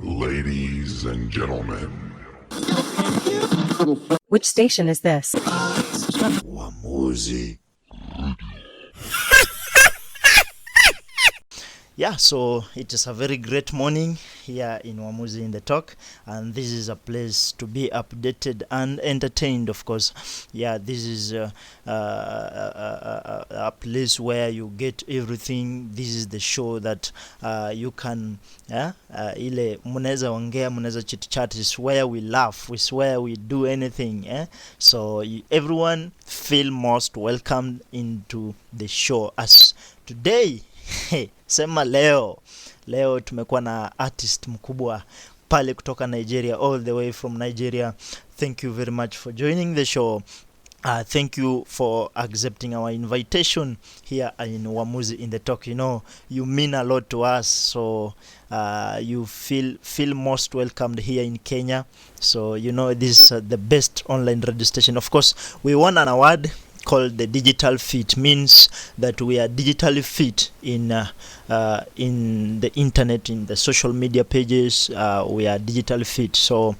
Ladies and gentlemen, Which station is this? Wamuzi. Yeah, so it is a very great morning here in Wamuzi in the Talk, and this is a place to be updated and entertained, of course. Yeah, this is a place where you get everything. This is the show that you can, ile muneza ongea, muneza chit chat, is where we laugh, is where we do anything. So everyone feel most welcomed into the show. As today, sema leo tumekuwa na artist mkubwa pale kutoka Nigeria, all the way from Nigeria. Thank you very much for joining the show. Thank you for accepting our invitation here in Wamuzi in the Talk. You know, you mean a lot to us, so you feel most welcomed here in Kenya. So you know, this is the best online radio station. Of course, we won an award called the digital fit, means that we are digitally fit in the internet, in the social media pages. We are digitally fit, so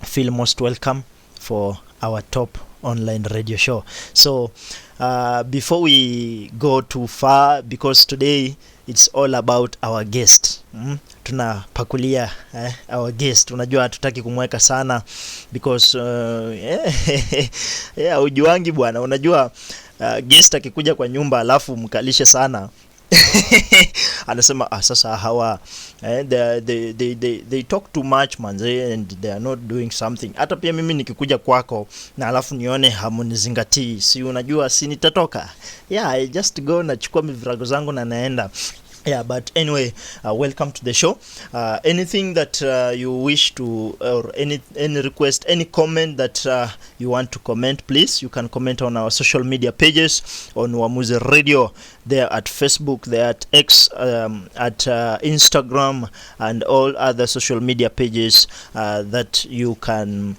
feel most welcome for our top online radio show. So before we go too far, because today it's all about our guest, tunapakulia our guest. Unajua hatutaki kumweka sana because ujuangi bwana, unajua guest akikuja kwa nyumba alafu mkalishe sana anasema sasa hawa they talk too much manze, and they are not doing something. Hata pia mimi nikikuja kwako na alafu nione hamunizingatii, si unajua si nitatoka. I just go na chukua mivirago zangu na naenda. But anyway, welcome to the show. Anything that you wish to, or any request, any comment that you want to comment, please, you can comment on our social media pages, on Wamuzi Radio, there at Facebook, there at X, at Instagram, and all other social media pages that you can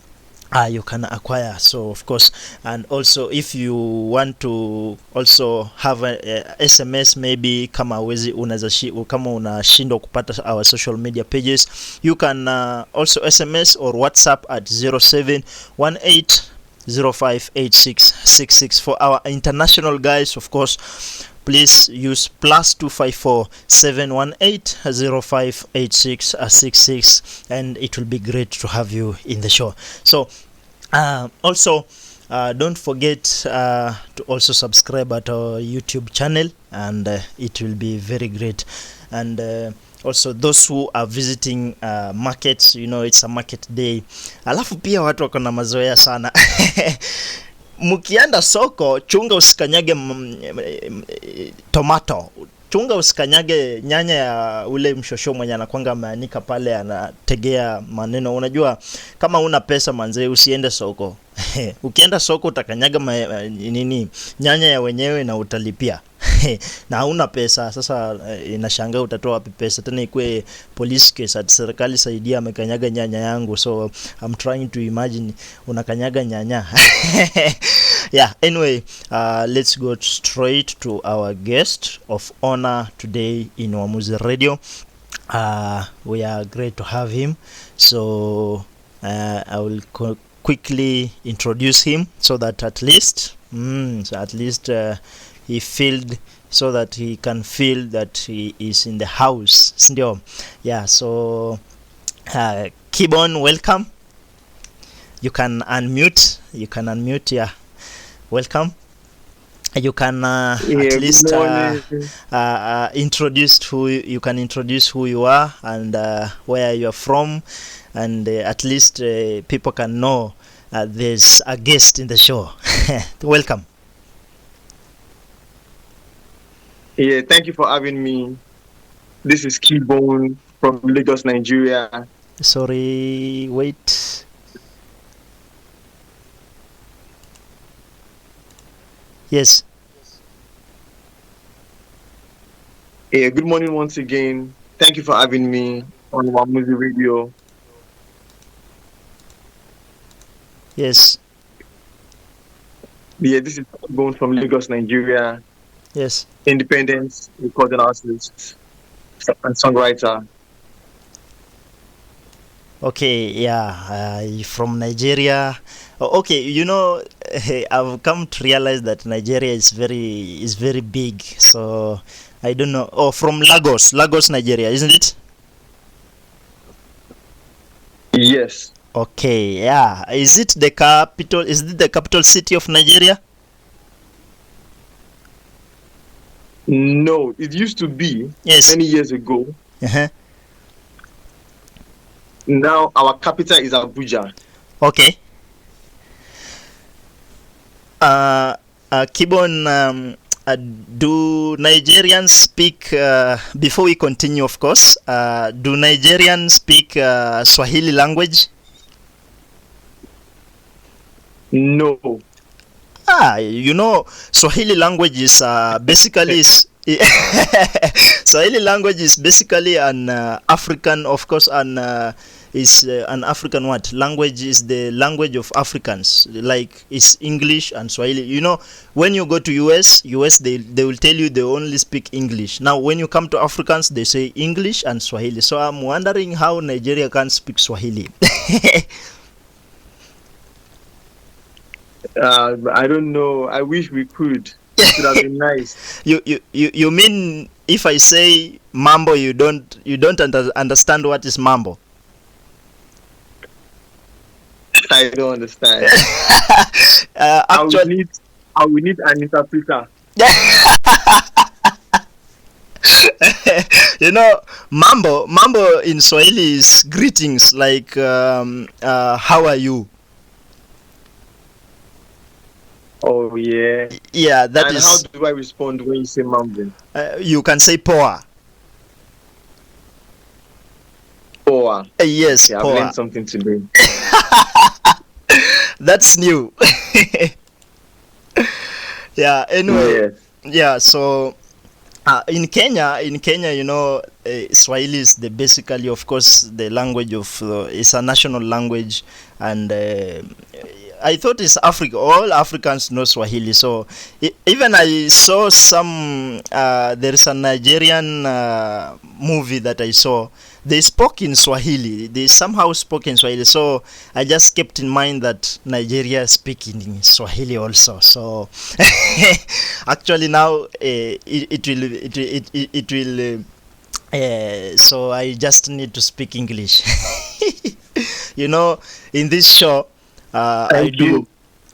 acquire. So of course, and also if you want to also have a SMS, maybe kama kama unashindwa kupata our social media pages, you can also SMS or WhatsApp at 0718058666. For our international guys, of course, please use +254 718058666, and it will be great to have you in the show. So also don't forget to also subscribe at our YouTube channel, and it will be very great. And also those who are visiting markets, you know, it's a market day. Alafu pia watu wako na mazoea sana mukienda soko, chunga usikanyage tomato, chunga usikanyage nyanya ya ule mshosho mwenye anakuanga ameanika pale anategea maneno. Unajua kama una pesa manze, usiende soko ukienda soko utakanyaga nyanya ya wenyewe na utalipia na hauna pesa. Sasa inashangaa utatoa wapi pesa tena, ikue police case at serikali saidia amekanyaga nyanya yangu. So I'm trying to imagine unakanyaga nyanya anyway, let's go straight to our guest of honor today in Wamuzi Radio. We are great to have him, so I will quickly introduce him so that at least he filled, so that he can feel that he is in the house. So Keybone, welcome. You can unmute. Welcome. You can at least introduce who you are and where you are from, and at least people can know there's a guest in the show. Welcome. Thank you for having me. This is Keybone from Lagos, Nigeria. Sorry, wait. Yes. Good morning once again. Thank you for having me on Wamuzi Radio. Yes. This is Keybone from Lagos, Nigeria. Yes. Independent recording artist and songwriter. Okay, yeah, from Nigeria. Okay, I've come to realize that Nigeria is very big. So I don't know. Oh, from Lagos, Nigeria, isn't it? Yes. Okay, yeah. Is it the capital? Is it the capital city of Nigeria? No, it used to be Yes. many years ago. Uh-huh. Now our capital is Abuja. Okay. Keybone, do Nigerians speak, before we continue, of course, do Nigerians speak Swahili language? No. Swahili language is basically Swahili language is basically an African, of course, is an African what language is the language of Africans, like it's English and Swahili. When you go to US, they will tell you they only speak English. Now when you come to Africans, they say English and Swahili. So I'm wondering how Nigeria can speak Swahili. I don't know. I wish we could. It would have been nice. You mean if I say mambo, you don't understand what is mambo? I don't understand. Actually, I will need an interpreter. mambo in Swahili is greetings, like how are you? Oh yeah. Yeah, that And is. how do I respond when you say mambo? You can say poa. Poa. Yes, Yeah, I've poa. learned something today. That's new. Yeah. Anyway. Yes. Yeah. So. In Kenya, Swahili is basically, of course, the language of it's a national language, and I thought it's Africa. All Africans know Swahili. So even I saw some. There is a Nigerian movie that I saw. They spoke in Swahili. They somehow spoke in Swahili. So I just kept in mind that Nigeria speak in Swahili also. So actually now it will. So I just need to speak English. In this show, I Thank do. you.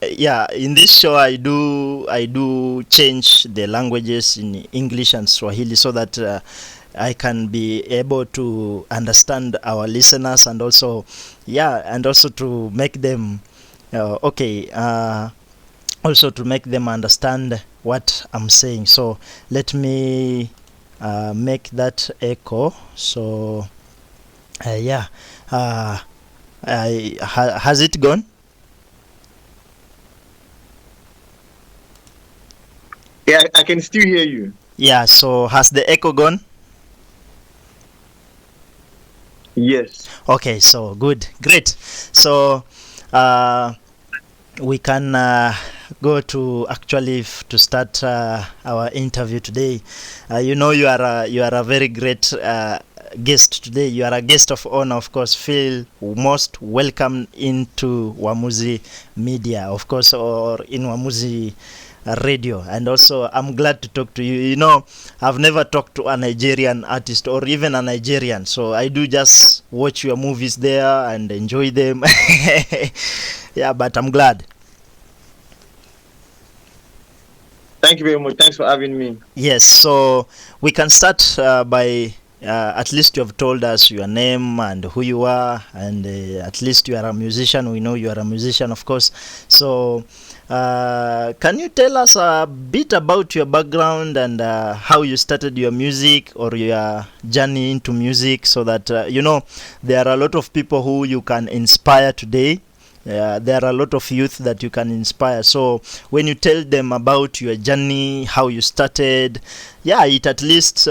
Yeah, in this show I do change the languages in English and Swahili so that I can be able to understand our listeners, and also to make them also to make them understand what I'm saying. So let me make that echo. So has it gone? Yeah, I can still hear you. Yeah, so has the echo gone? Yes. Okay, so good, great. So we can go to to start our interview today. You are a very great guest today. You are a guest of honor, of course. Feel most welcome into Wamuzi Media, of course, or in Wamuzi radio. And also I'm glad to talk to you. I've never talked to a Nigerian artist or even a Nigerian, so I do just watch your movies there and enjoy them. Yeah, but I'm glad. Thank you very much. Thanks for having me. Yes, so we can start by at least you have told us your name and who you are, and at least you are a musician. We know you are a musician, of course. So can you tell us a bit about your background and how you started your music or your journey into music, so that there are a lot of people who you can inspire today. There are a lot of youth that you can inspire. So when you tell them about your journey, how you started, it at least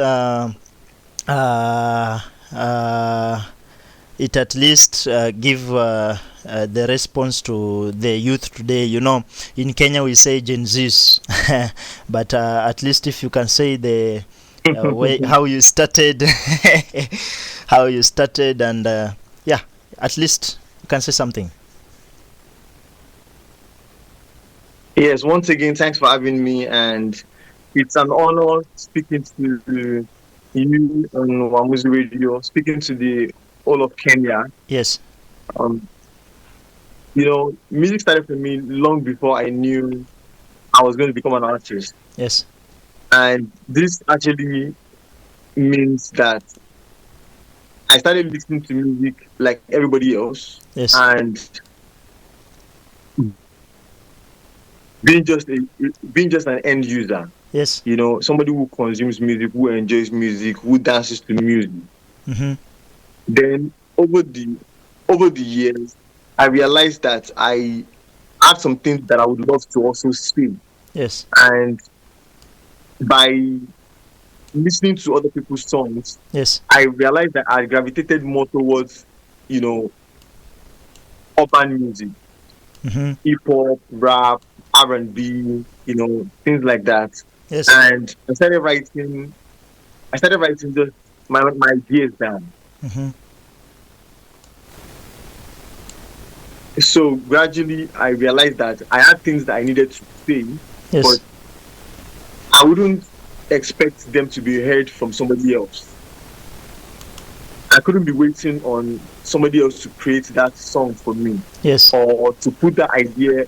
give the response to the youth today. In Kenya we say Gen Zs, but at least if you can say the way how you started, and at least you can say something. Yes, once again, thanks for having me, and it's an honor speaking to you on Wamuzi Radio, speaking to the all of Kenya. Yes. Um, music started for me long before I knew I was going to become an artist, Yes. and this actually means that I started listening to music like everybody else, Yes. and being just a, being just an end user. Yes. Somebody who consumes music, who enjoys music, who dances to music. Mm-hmm. Then over the years, I realized that I had some things that I would love to also say. Yes. And by listening to other people's songs, Yes. I realized that I gravitated more towards, you know, urban music, Mm-hmm. hip hop, rap, R&B, things like that. Yes. And I started writing just my ideas down. Mm-hmm. So gradually, I realized that I had things that I needed to say, but Yes. I wouldn't expect them to be heard from somebody else. I couldn't be waiting on somebody else to create that song for me Yes. or to put that idea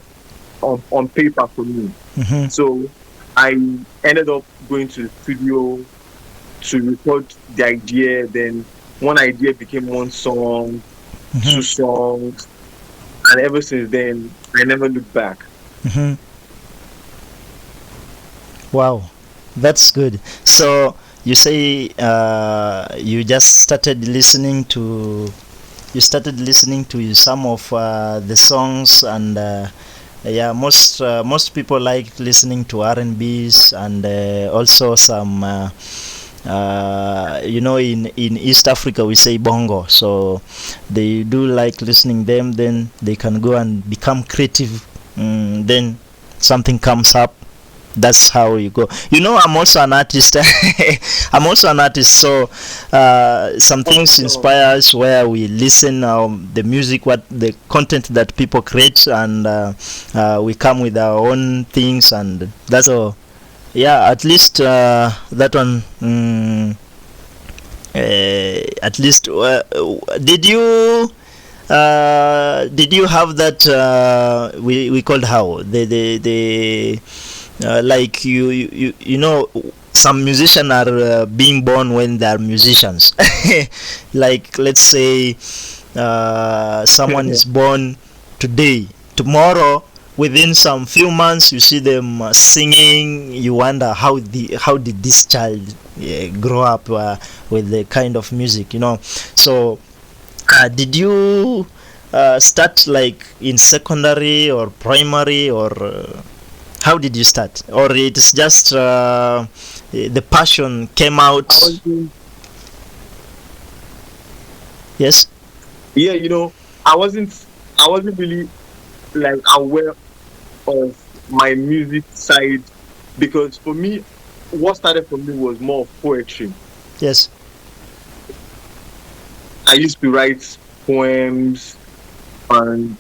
on paper for me. Mm-hmm. So I ended up going to the studio to record the idea. Then one idea became one song, two Mm-hmm. songs, and ever since then, I never looked back. Mm-hmm. Wow, that's good. So you say you started listening to some of the songs, and yeah, most people like listening to R&Bs, and also some in East Africa we say bongo, so they do like listening them. Then they can go and become creative. Then something comes up. That's how you go. I'm also an artist. So some things inspire us where we listen the music, what the content that people create, and we come with our own things, and that's all. Yeah, at least that one. At least, did you have that we called how the like some musicians are being born when they are musicians. Like, let's say someone is born today, tomorrow within some few months you see them singing. You wonder how did this child grow up with the kind of music. So did you start like in secondary or primary, or how did you start, or it's just the passion came out? Yes. Yeah, I wasn't really like aware of my music side, because for me, what started for me was more of poetry. Yes. I used to write poems and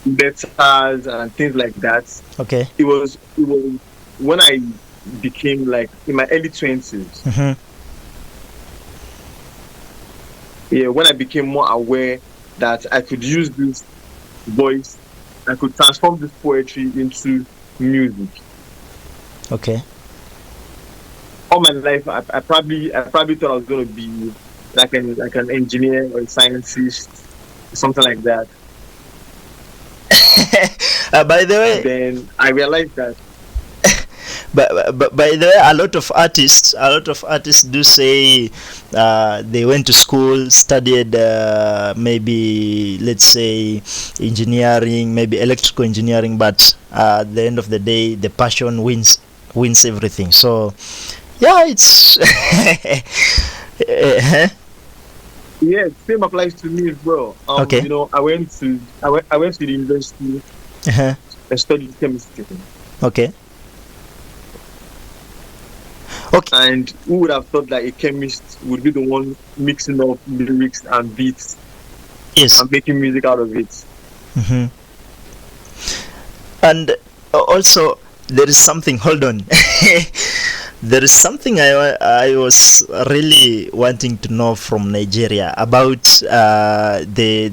letters and things like that. Okay. It was when I became like in my early 20s. Mm-hmm. Yeah, when I became more aware that I could use this voice, I could transform this poetry into music. Okay. All my life, I probably thought I was going to be like an engineer or a scientist, something like that. By the way, Then I realized that. but by the way, a lot of artists do say they went to school, studied maybe, let's say, engineering, maybe electrical engineering, but at the end of the day the passion wins everything. So yeah, it's Yeah, same applies to me as well. Okay. I went to the university Uh-huh. and studied chemistry. Okay. Okay. And who would have thought that a chemist would be the one mixing up lyrics and beats Yes. and making music out of it. Hmm. And also, there is something. Hold on. There is something I was really wanting to know from Nigeria about the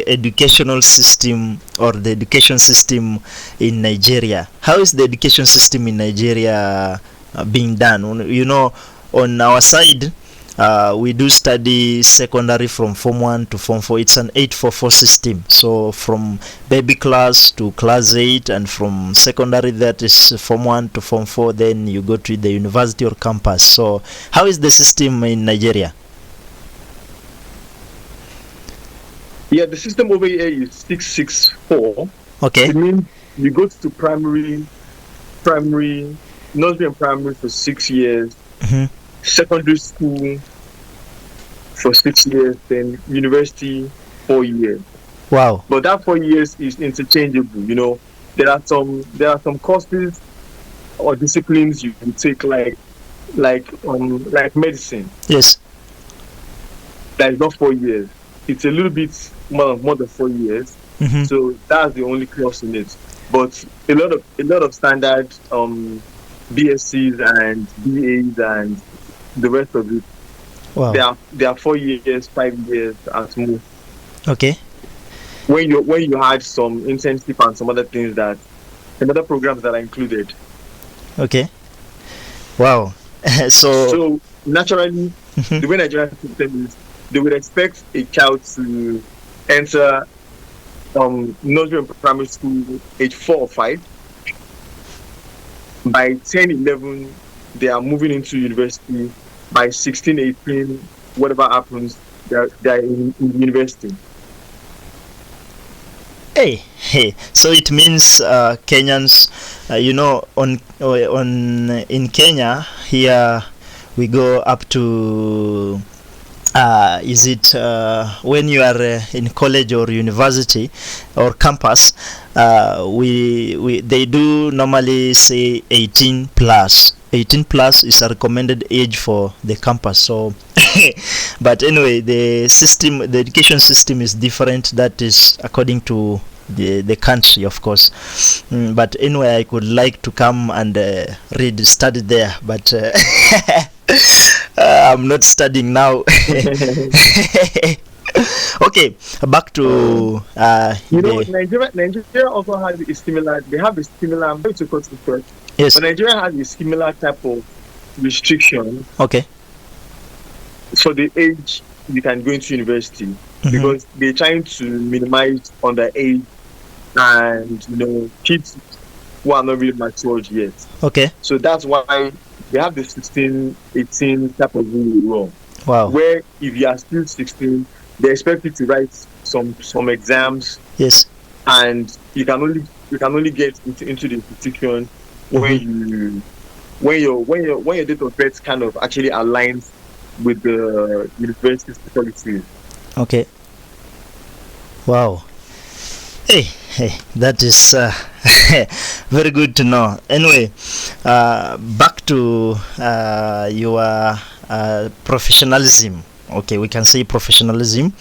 educational system, or the education system in Nigeria. How is the education system in Nigeria being done? You know, on our side, we do study secondary from form 1 to form 4. It's an 844 system, so from baby class to class 8, and from secondary, that is form 1 to form 4, then you go to the university or campus. So how is the system in Nigeria? Yeah, the system over here is 664. Okay. It means you go to primary, nursery and primary for 6 years, Hmm. secondary school for 6 years, then university 4 years. Wow. But that 4 years is interchangeable. You know, there are some courses or disciplines you can take, like medicine. Yes. That is not 4 years. It's a little bit more than 4 years. Hmm. So that's the only clause in it. But a lot of standard BScs and BAs and the rest of it, Wow. they are 4 years, 5 years at most. Okay. When you had some internship and some other things, that some other programs that are included. Okay. Wow. So. So naturally, Mhm. the way Nigerian system is, they would expect a child to enter nursery and primary school age 4 or 5. By 10, 11, they are moving into university. By 16, 18, whatever happens, they are in university. Hey. So it means Kenyans, on in Kenya here we go up to. Is it when you are in college or university or campus? We they do normally say 18 plus. 18 plus is a recommended age for the campus. So, but anyway, the education system is different. That is according to the country, of course. But anyway, I could like to come and study there, but I'm not studying now. Okay, back to Nigeria also has a similar. They have a similar. I'm going to cut it short. Yes. But Nigeria has a similar type of restriction. Okay. For the age you can go into university, because they're trying to minimize underage and kids who are not really matured yet. Okay. So that's why they have the 16, 18 type of rule. Wow. Where if you are still 16, they expect you to write some exams. Yes. And you can only get into the institution when your date of birth kind of actually aligns with the university's policies. Okay. Wow. Hey, that is very good to know. Anyway, back to your professionalism. Okay, we can say professionalism.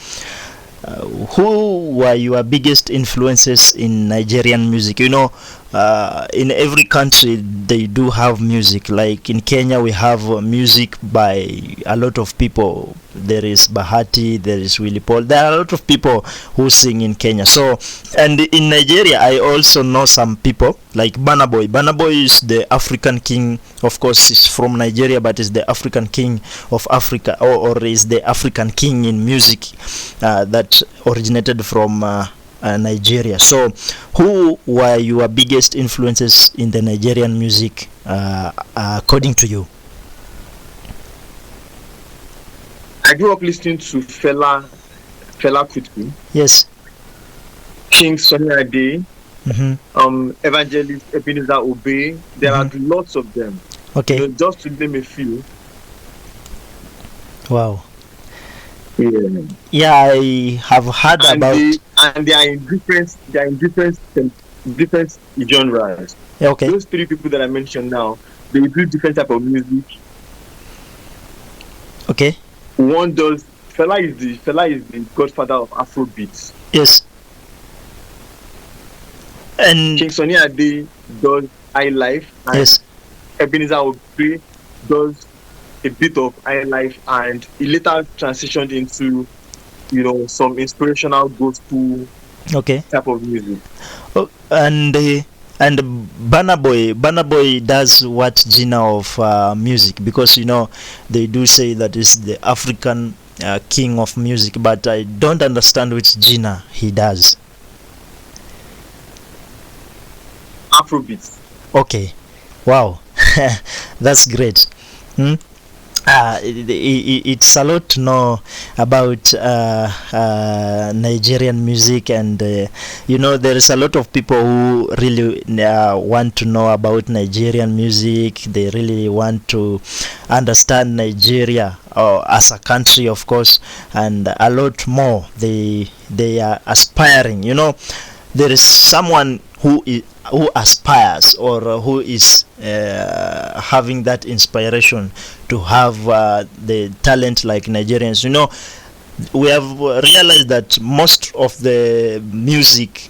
Who were your biggest influences in Nigerian music? In every country they do have music. Like in Kenya, we have music by a lot of people. There is Bahati, there is Willie Paul. There are a lot of people who sing in Kenya. So, and in Nigeria, I also know some people like Burna Boy. Burna Boy is the African king. Of course, he's from Nigeria, but is the African king of Africa, or is the African king in music that originated from Nigeria. So, who were your biggest influences in the Nigerian music, according to you? I grew up listening to Fela Kuti. Yes. King Sunny Ade, Evangelist Ebenezer Obey. There are lots of them. Okay. Just to name a few. Wow. Yeah. Yeah, I have heard about. They are in different genres. Okay. Those three people that I mentioned now, they do different type of music. Okay. One does Fela is the godfather of Afrobeats. Yes. And King Sunny Ade does high life, and yes. Ebenezer Obey does a bit of high life, and he later transitioned into some inspirational gospel Okay. type of music. Oh, and Burna Boy does what genre of music? Because they do say that is the African king of music, but I don't understand which genre he does. Afrobeats. Okay, wow, that's great. Hmm? It's a lot to know about Nigerian music, and there is a lot of people who really want to know about Nigerian music. They really want to understand Nigeria as a country, of course, and a lot more. They are aspiring. There is someone who aspires, or who is having that inspiration to have the talent like Nigerians. We have realized that most of the music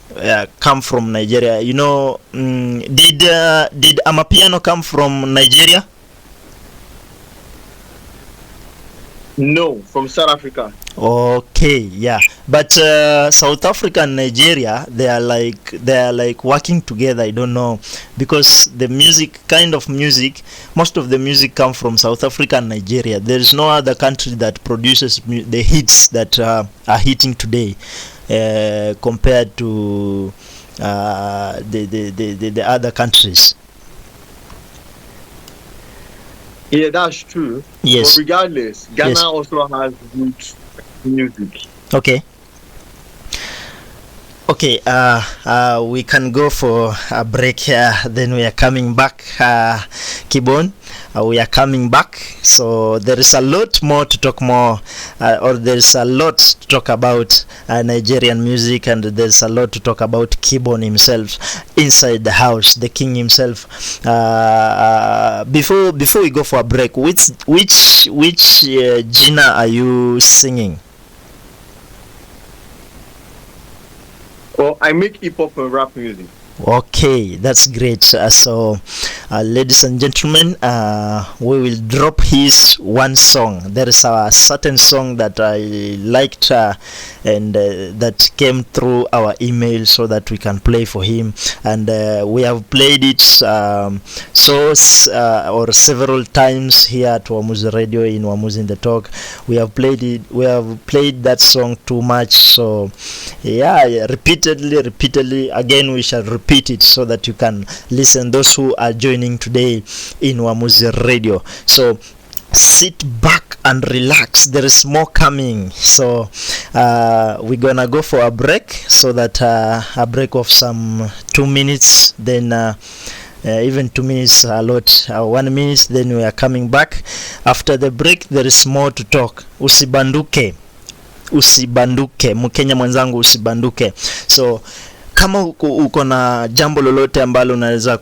come from Nigeria. Did Amapiano come from Nigeria? No, from South Africa. Okay, yeah, but South Africa and Nigeria, they are like working together. I don't know, because the music, kind of music, most of the music come from South Africa and Nigeria. There is no other country that produces the hits that are hitting today, compared to the other countries. Yeah, that's true. But Yes. regardless, Ghana Yes. also has good music. Okay. Okay, we can go for a break here. Then we are coming back, Keybone. We are coming back. So there is a lot more to talk more, or there is a lot to talk about Nigerian music, and there's a lot to talk about Keybone himself inside the house, the king himself. Before we go for a break, which genre are you singing? Well, I make hip hop and rap music. Okay, that's great. Ladies and gentlemen, we will drop his one song. There is a certain song that I liked, and that came through our email, so that we can play for him. And we have played it or several times here at Wamuzi Radio in Wamuzi in the Talk. We have played it. We have played that song too much. So yeah, repeatedly. Again, we shall repeat it so that you can listen, those who are joining today in Wamuzi Radio. So sit back and relax, there is more coming. So we're gonna go for a break, so that a break of some 2 minutes, then even 2 minutes a lot, 1 minute, then we are coming back. After the break, there is more to talk. Usibanduke Mkenya mwenzangu, usibanduke. So kama uko na jambo lolote ambalo unaweza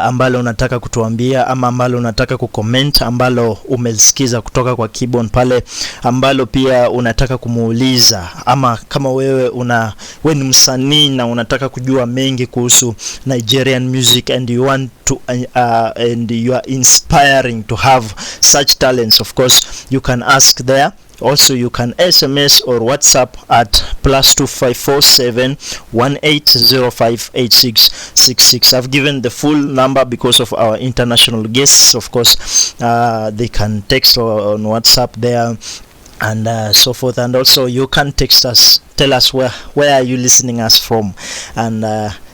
ambalo unataka kutuambia, ama ambalo unataka kucomment, ambalo umelisikiza kutoka kwa Keybone pale, ambalo pia unataka kumuuliza, ama kama wewe ni msanii na unataka kujua mengi kuhusu Nigerian music, and you want to and you are inspiring to have such talents, of course you can ask there. Also, you can SMS or WhatsApp at +2547 18058666. I've given the full number because of our international guests. Of course, they can text on WhatsApp there, and so forth. And also, you can text us. Tell us where are you listening us from, and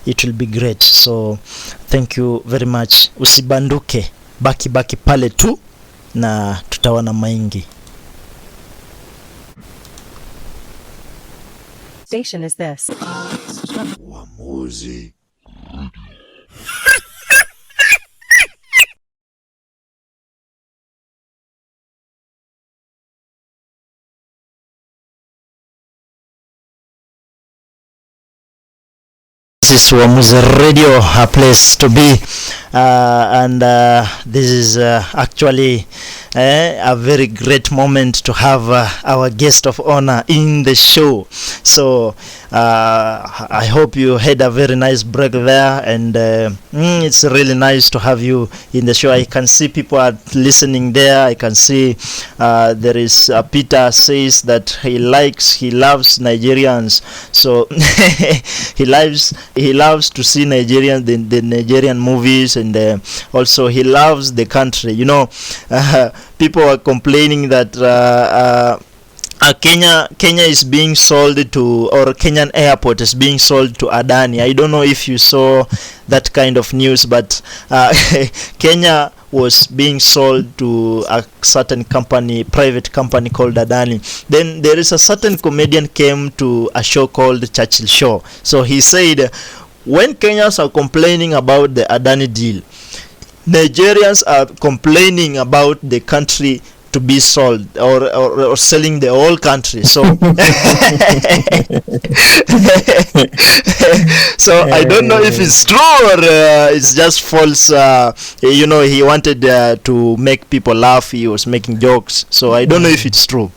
it will be great. So, thank you very much. Usibanduke, baki pale tu, na tutaona maingi. Station is this? Wamuzi. This is Wamuzi Radio, a place to be, and this is actually a very great moment to have our guest of honor in the show. So I hope you had a very nice break there, and it's really nice to have you in the show. I can see people are listening there. I can see there is Peter says that he loves Nigerians. So he loves to see Nigerians, the Nigerian movies, and also he loves the country. You know, people are complaining that Kenya is being sold to, or Kenyan airport is being sold to Adani. I don't know if you saw that kind of news, but Kenya was being sold to a certain company, private company called Adani. Then there is a certain comedian came to a show called Churchill Show. So he said, when Kenyans are complaining about the Adani deal, Nigerians are complaining about the country to be sold, or selling the whole country. So so I don't know if it's true or it's just false. You know, he wanted to make people laugh. He was making jokes. So I don't know if it's true.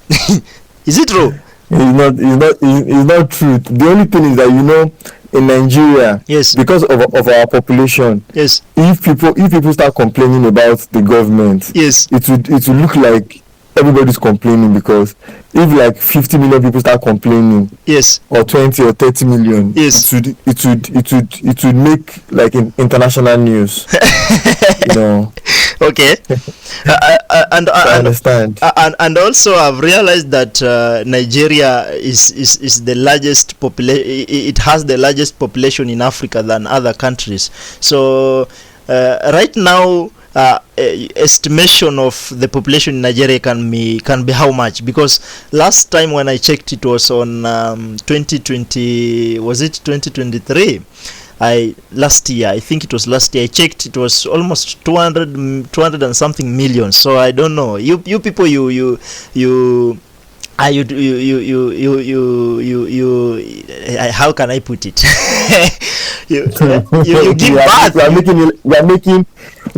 Is it true? It's not true. The only thing is that, you know, in Nigeria, yes, because of our population, yes, if people start complaining about the government, yes, it would look like everybody's complaining, because if like 50 million people start complaining, yes, or 20 or 30 million, yes, it would make like international news. You know. Okay. I understand. And also I've realized that Nigeria is the largest population. It has the largest population in Africa than other countries. So right now, estimation of the population in Nigeria can be how much? Because last time when I checked, it was on 2020. Was it 2023? Last year, I think it was last year, I checked, it was almost 200 and something million. So I don't know, you people, how can I put it? you give birth. We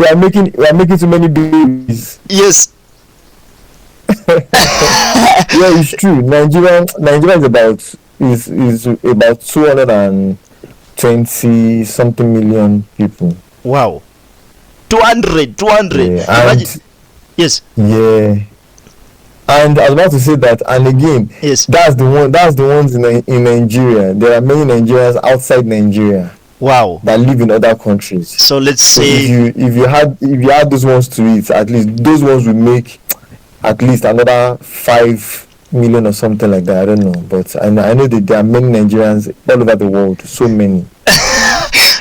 are making too many babies. Yes. Yeah, it's true. Nigeria is about 220 something million people. Wow. 200. Yeah, yes. Yeah. And I was about to say that, and again, yes, that's the ones in Nigeria. There are many Nigerians outside Nigeria. Wow. That live in other countries. So let's say if you had those ones to it, at least those ones would make at least another 5 million or something like that. I don't know, but I know that there are many Nigerians all over the world. So many.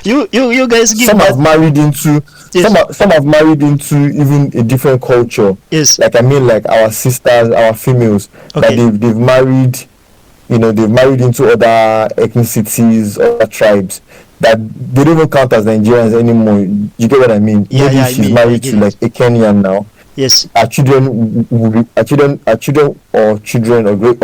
you guys give some have married into, yes, some have married into even a different culture. Yes. Like, I mean, like our sisters, our females, okay, that they've married, you know, they've married into other ethnicities, other tribes, that they don't even count as Nigerians anymore. You get what I mean? Yeah, maybe she's married to like a Kenyan now. Yes. Our children or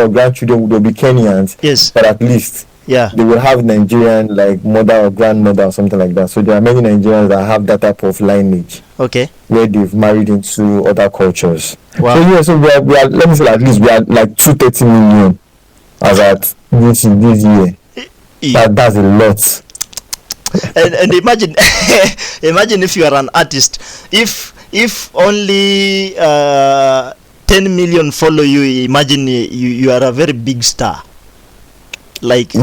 grandchildren will be Kenyans. Yes. But at least, yeah, they will have Nigerian like mother or grandmother or something like that. So there are many Nigerians that have that type of lineage. Okay. Where they've married into other cultures. Wow. So yeah, so we are let me say at least we are like 230 million as at this year. That's a lot. and imagine imagine if you are an artist, if only 10 million follow you, imagine you are a very big star. Like, you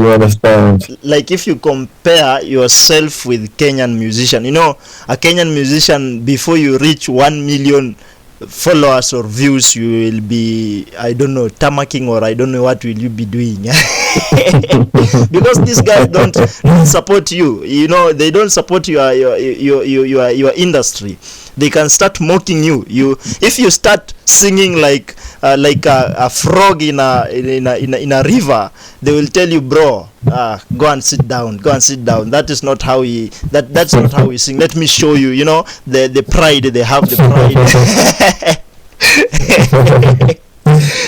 understand. Like if you compare yourself with Kenyan musician, you know, a Kenyan musician, before you reach 1 million followers or views, you will be, I don't know, tamaking, or I don't know what will you be doing. Because these guys don't support you, you know, they don't support your industry. They can start mocking you. If you start singing like a frog in a river, they will tell you, bro, go and sit down. That is not how that's not how we sing. Let me show you. You know, the pride, they have the pride.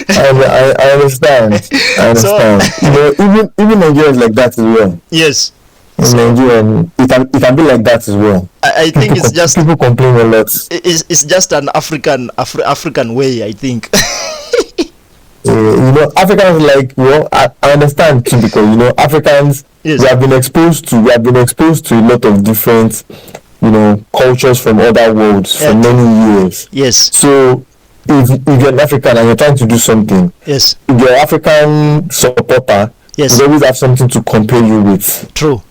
I I understand. I So understand. You know, even Nigeria is like that as well. yes, In so Nigeria, it can be like that as well. I think it's just People complain a lot. it's just an African way, I think. You know, Africans, like, well, I understand too, because you know, Africans, Yes. we have been exposed to a lot of different, you know, cultures from other worlds for Yeah. many years. Yes, So if you're an African and you're trying to do something, yes, if you're an African supporter, yes, you always have something to compare you with. true.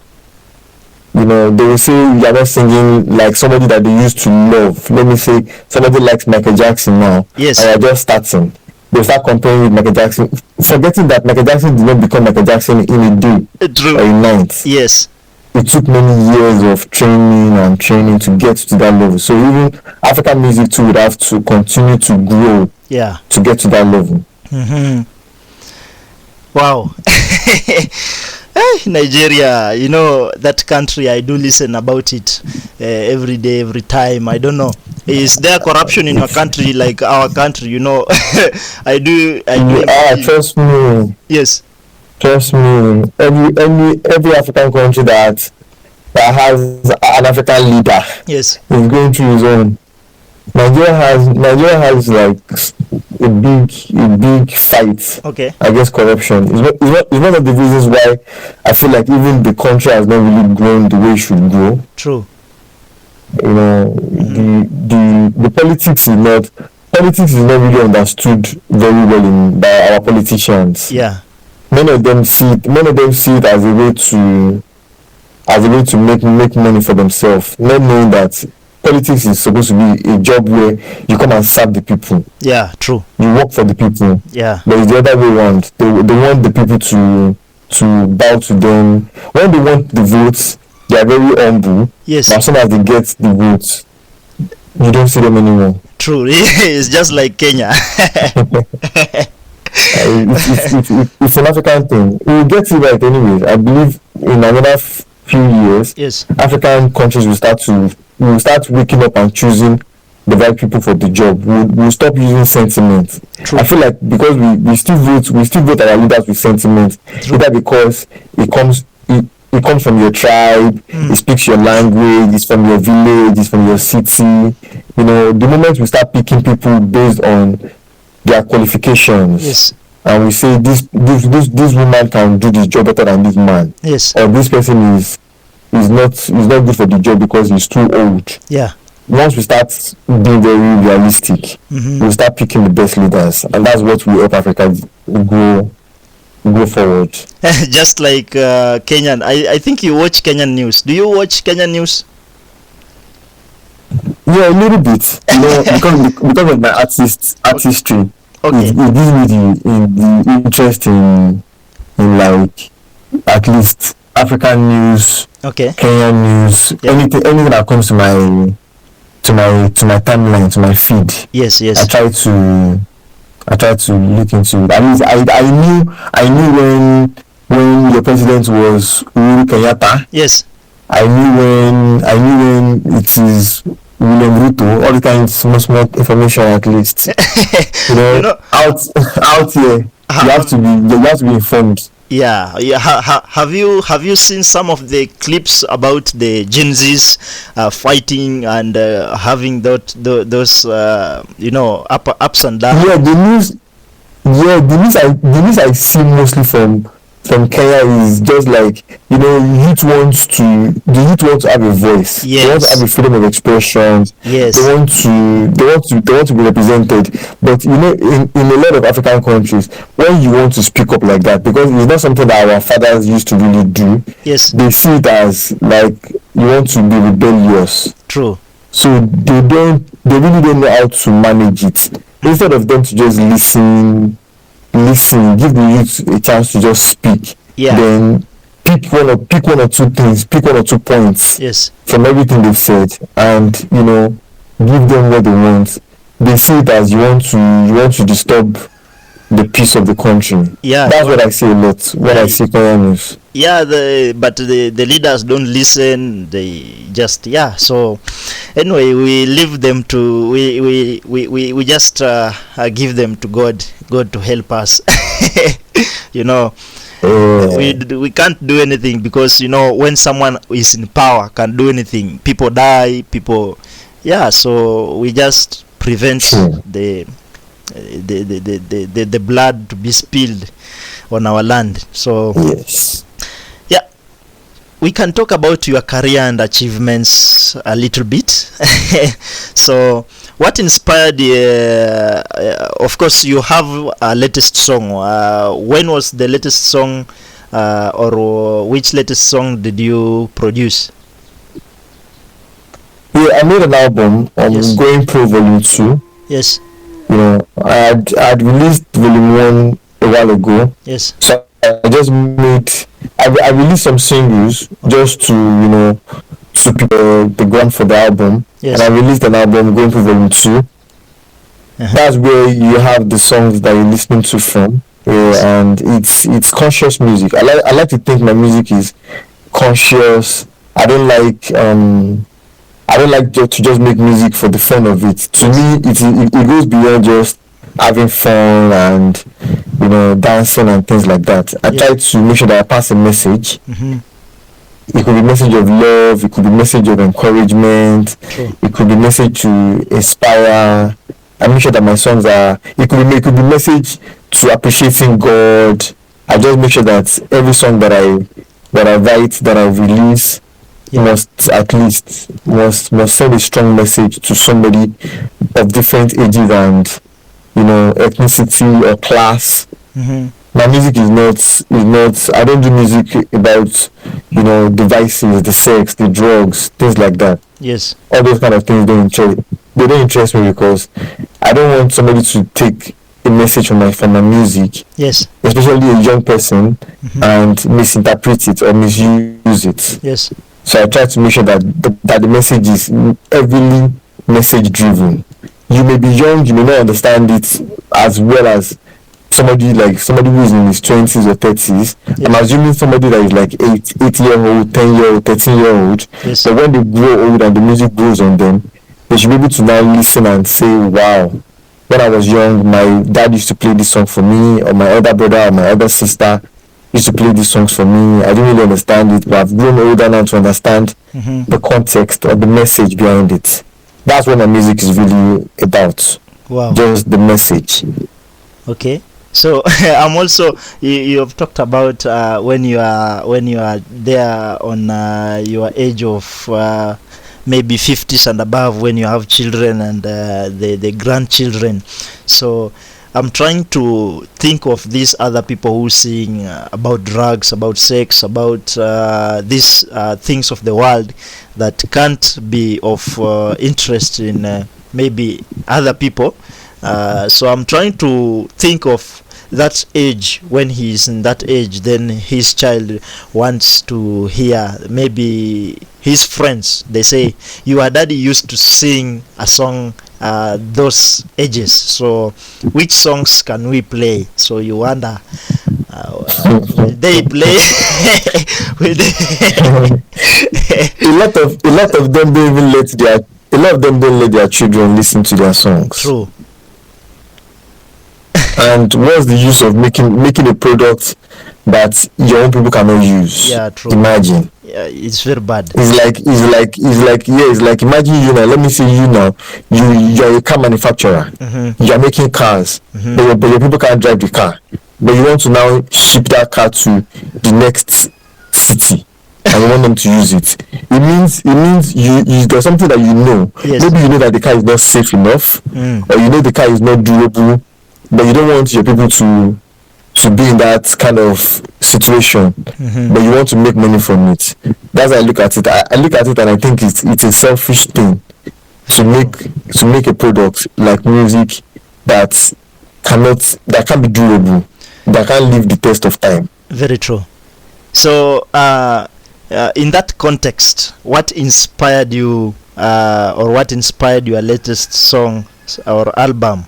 You know, they will say you're not singing like somebody that they used to love. Let me say somebody likes Michael Jackson now, Yes. and you're just starting. They'll start comparing with Michael Jackson, forgetting that Michael Jackson did not become Michael Jackson in a day True. or a night. Yes, It took many years of training to get to that level. So even African music too would have to continue to grow yeah. to get to that level. Mm-hmm. Wow. Nigeria, you know, that country, I do listen about it every day, every time. I don't know, is there corruption in your country like our country? You know, I do imagine. Yes. Yes, Trust me, every African country that has an African leader yes, is going through his own. Nigeria has like a big fight okay, against corruption. It's one of the reasons why I feel like even the country has not really grown the way it should grow. true. You know, the politics is not really understood very well by our politicians. Yeah, Many of them see it as a way to make money for themselves, not knowing that politics is supposed to be a job where you come and serve the people, yeah, true. you work for the people. Yeah, But it's the other way around. They want the people to bow to them. When they want the votes, they are very humble. yes, But as soon as they get the votes, you don't see them anymore. true. It's just like Kenya. It's an African thing. We'll get it right anyways. I believe in another few years, Yes, African countries will start waking up and choosing the right people for the job. We'll stop using sentiment. True. I feel like because we still vote our leaders with sentiment, True. either because it comes from your tribe, it speaks your language, it's from your village, it's from your city. You know, the moment we start picking people based on their qualifications, yes, and we say this woman can do this job better than this man, yes, or this person is not good for the job because he's too old. yeah. Once we start being very realistic, Mm-hmm. we'll start picking the best leaders, and that's what will help Africa go forward. Just like Kenyan. I think you watch Kenyan news. Do you watch Kenyan news? Yeah, a little bit. You know, because of my artistry, Okay. it gives me the interest in like at least African news, Okay. Kenyan news, Yeah. anything that comes to my timeline, to my feed. Yes, I yes. try to look into it. At least I knew when your president was Uhuru Kenyatta. Yes. I knew when it is William Ruto. All the kind of small information at least. You know, You know- out here you have to be informed. Yeah, yeah. Have you seen some of the clips about the Gen Zs fighting and having those ups and downs? Yeah, the news I see mostly from Kenya is just like, you know, the youth want to have a voice. They want to have a freedom of expression. Yes. They want to be represented. But you know, in a lot of African countries, when you want to speak up like that, because it's not something that our fathers used to really do, Yes. they see it as like you want to be rebellious. True. So they really don't know how to manage it. Instead of them to just listen, give the youth a chance to just speak. Yeah. Then pick one or two things, pick one or two points Yes. from everything they've said, and you know, give them what they want. They see it as you want to disturb the peace of the country. Yeah. That's what I see a lot when Yeah. I see Kenyan news. yeah, but the leaders don't listen. They just, yeah. So anyway, we leave them to, we just give them to God to help us. You know, we can't do anything, because you know, when someone is in power can do anything, people die, people, yeah. So we just prevent the blood to be spilled on our land. So Yes. yeah, we can talk about your career and achievements a little bit. So what inspired of course you have a latest song. When was the latest song, or which latest song did you produce? Yeah, I made an album on Yes. Going Pro Volume 2. Yes. You know, I had released Volume 1 a while ago. Yes. So I just I released some singles just to, you know, to prepare the ground for the album. Yes. And I released an album, Going Pro Volume 2. That's where you have the songs that you're listening to from. And it's conscious music. I like to think my music is conscious. I don't like to just make music for the fun of it. To me, it goes beyond just having fun and, you know, dancing and things like that. I try to make sure that I pass a message. It could be message of love. It could be message of encouragement. True. It could be message to inspire. I make sure that my songs are. It could be message to appreciating God. I just make sure that every song that I write, that I release, must at least send a strong message to somebody of different ages and, you know, ethnicity or class. My music is not. I don't do music about, you know, the vices, the sex, the drugs, things like that. Yes. All those kind of things they don't interest me, because I don't want somebody to take a message from my music, Yes. especially a young person, and misinterpret it or misuse it. Yes. So I try to make sure that the message is heavily message driven. You may be young, you may not understand it as well as somebody who is in his 20s or 30s. I'm assuming somebody that is like 8-year-old, 10-year-old, 13-year-old. Yes. But when they grow old and the music grows on them, they should be able to now listen and say, wow, when I was young, my dad used to play this song for me, or my elder brother or my elder sister used to play these songs for me. I didn't really understand it, but I've grown older now to understand the context or the message behind it. That's what my music is really about. Wow. Just the message. Okay. So I'm also, you have talked about when you are there on your age of maybe 50s and above, when you have children and the grandchildren. So I'm trying to think of these other people who sing about drugs, about sex, about these things of the world that can't be of interest in maybe other people. So I'm trying to think of that age. When he's in that age, then his child wants to hear, maybe his friends, they say, your daddy used to sing a song those ages, so which songs can we play? So you wonder, will they play? Will they? a lot of them don't even let their children listen to their songs. True. And what's the use of making a product that your own people cannot use? Yeah, true. Imagine. Yeah, it's very bad. It's like imagine you now. Let me say you now. You're a car manufacturer. You're making cars, but your people can't drive the car. But you want to now ship that car to the next city, and you want them to use it. It means you there's something that you know. Yes. Maybe you know that the car is not safe enough, or you know the car is not durable, but you don't want your people to be in that kind of situation, but you want to make money from it. That's how I look at it. I look at it and I think it's a selfish thing to make a product like music that can't be durable, that can't live the test of time. Very true. So in that context, what inspired you, or what inspired your latest song or album,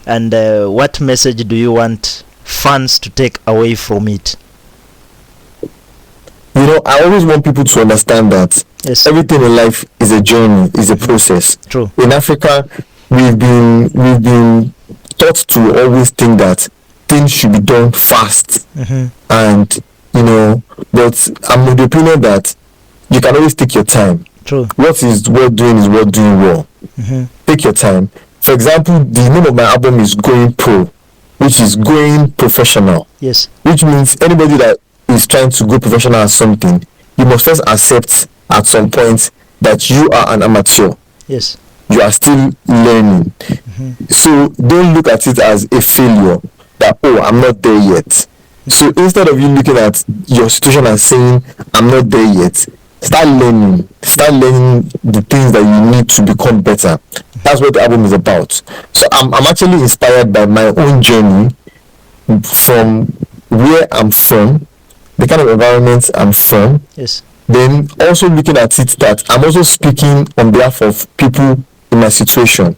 and what message do you want fans to take away from it? I always want people to understand that Yes. everything in life is a journey, is a process. True. In Africa, we've been taught to always think that things should be done fast, and but I'm of the opinion that you can always take your time. True. What is worth doing is worth doing well. Take your time. For example, the name of my album is Going Pro, which is going professional. Yes. Which means anybody that is trying to go professional at something, you must first accept at some point that you are an amateur. Yes. You are still learning. So don't look at it as a failure, that I'm not there yet. So instead of you looking at your situation and saying I'm not there yet, start learning the things that you need to become better. That's what the album is about. So I'm actually inspired by my own journey from where I'm from, the kind of environment I'm from. Yes. Then also looking at it that I'm also speaking on behalf of people in my situation,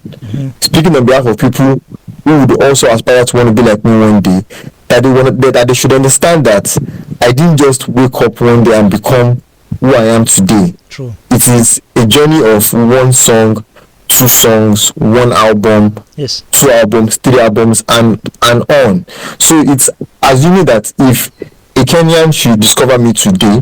speaking on behalf of people who would also aspire to want to be like me one day, that they should understand that I didn't just wake up one day and become who I am today. True. It is a journey of one song, 2 songs, 1 album, Yes. 2 albums, 3 albums, and on. So it's assuming that if a Kenyan should discover me today,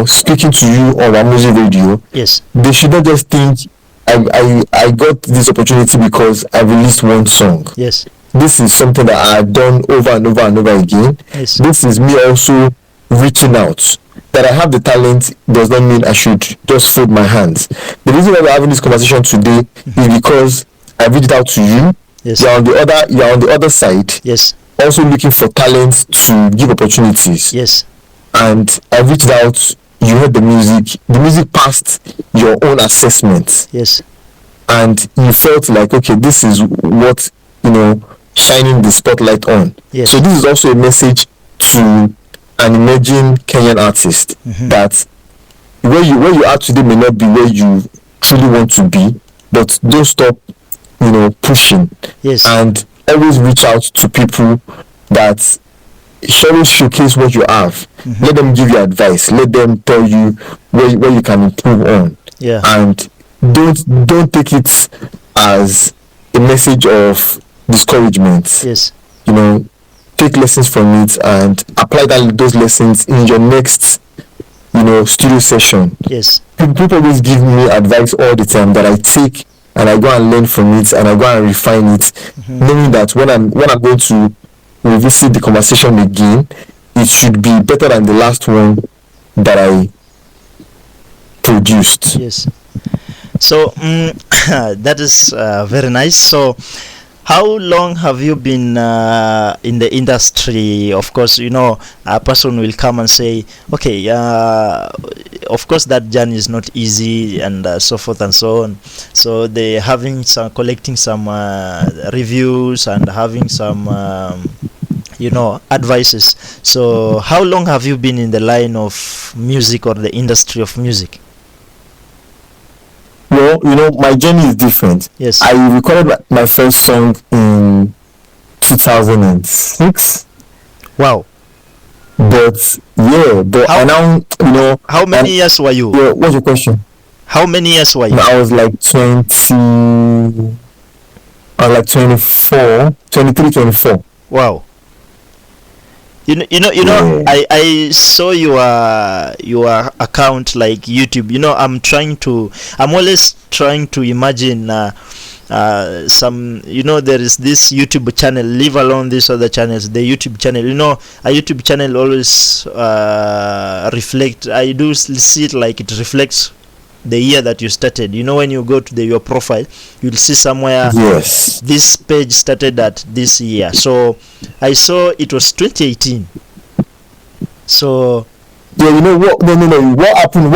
speaking to you on our music radio, Yes. they should not just think I got this opportunity because I released 1 song. Yes. This is something that I've done over and over and over again. Yes. This is me also reaching out. That I have the talent does not mean I should just fold my hands. The reason why we're having this conversation today is because I reached out to you. Yes. You're on the other side. Yes. Also looking for talents to give opportunities. Yes. And I reached out. You heard the music. The music passed your own assessment. Yes. And you felt like, okay, this is what shining the spotlight on. Yes. So this is also a message to an emerging Kenyan artist that where you are today may not be where you truly want to be, but don't stop pushing. Yes. And always reach out to people that always showcase what you have. Let them give you advice. Let them tell you where you can improve on. Yeah. And don't take it as a message of discouragement. Yes. Take lessons from it and apply those lessons in your next studio session. Yes. People always give me advice all the time that I take and I go and learn from it and I go and refine it, knowing that when I'm going to revisit the conversation again, it should be better than the last one that I produced. Yes. So that is very nice. So how long have you been in the industry? Of course, a person will come and say, okay, of course that journey is not easy and so forth and so on. So they collecting some reviews and having some advices. So how long have you been in the line of music or the industry of music? Well, my journey is different. Yes. I recorded my first song in 2006. Wow. But I now, how many years were you? Yeah, what's your question? How many years were you? I was like 24, 23, 24. Wow. Yeah. I saw your account like YouTube. I'm always trying to imagine some, there is this YouTube channel, leave alone these other channels, the YouTube channel, a YouTube channel always reflect, I do see it like it reflects the year that you started. When you go to your profile, you'll see somewhere, yes, this page started at this year. So I saw it was 2018. So yeah, what? No. What happened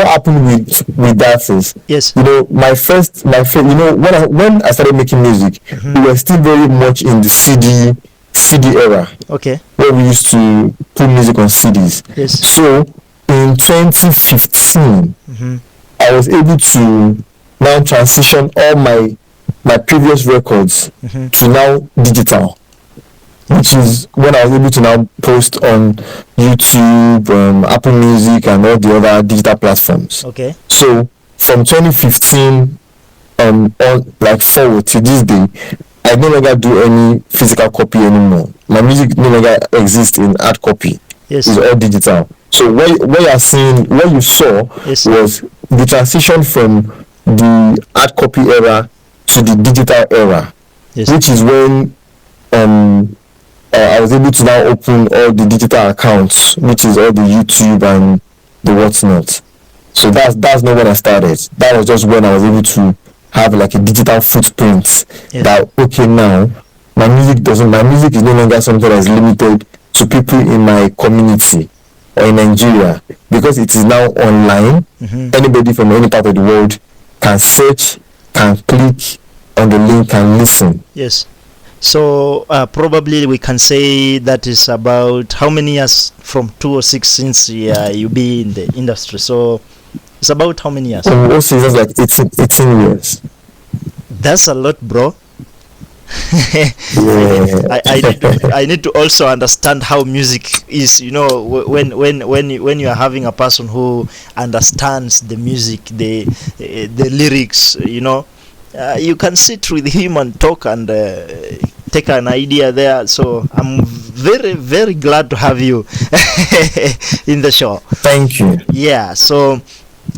with that is, yes, my first, when I started making music, we were still very much in the CD era. Okay. Where we used to put music on CDs. Yes. So in 2015, I was able to now transition all my previous records to now digital. which is when I was able to now post on YouTube, Apple Music, and all the other digital platforms. Okay. So from 2015 on like forward to this day, I no longer do any physical copy anymore. My music no longer exists in hard copy. Yes. It's all digital. So what you saw Yes. was the transition from the hard copy era to the digital era, Yes. which is when I was able to now open all the digital accounts, which is all the YouTube and the whatnot. So that's not when I started. That was just when I was able to have like a digital footprint. Yes. That okay, now my music is no longer something that is limited to people in my community or in Nigeria, because it is now online. Anybody from any part of the world can search, can click on the link and listen. Yes. So probably we can say that is about how many years from 2006 since you be in the industry. So it's about how many years? Also, it's like 18 years. That's a lot, bro. Yeah. I need to also understand how music is. You know, when you are having a person who understands the music, the lyrics. You know, you can sit with him and talk and take an idea there. So I'm very, very glad to have you in the show. Thank you. Yeah. So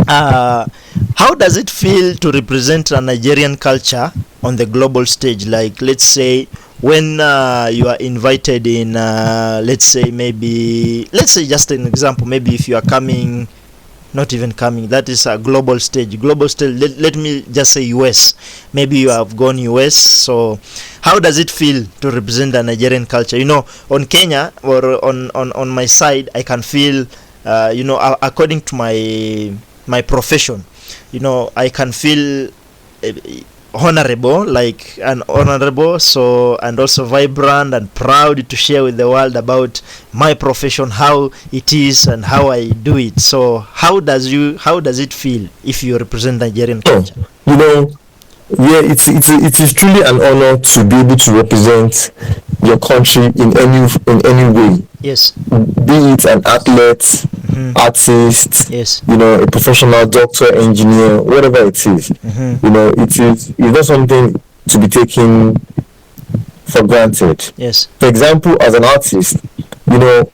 how does it feel to represent a Nigerian culture on the global stage? Like, let's say when you are invited in, let's say just an example, maybe if you are coming, not even coming, that is a global stage. Let me just say US. Maybe you have gone US. So how does it feel to represent the Nigerian culture? You know, on Kenya or on my side, I can feel, you know, according to my profession, you know, I can feel honorable, like an honorable, so, and also vibrant and proud to share with the world about my profession, how it is and how I do it. So how does it feel if you represent Nigerian culture? You know, yeah, it is truly an honor to be able to represent your country in any way. Yes. Be it an athlete, artist, Yes. you know, a professional doctor, engineer, whatever it is. You know, it's not something to be taken for granted. Yes. For example, as an artist, you know,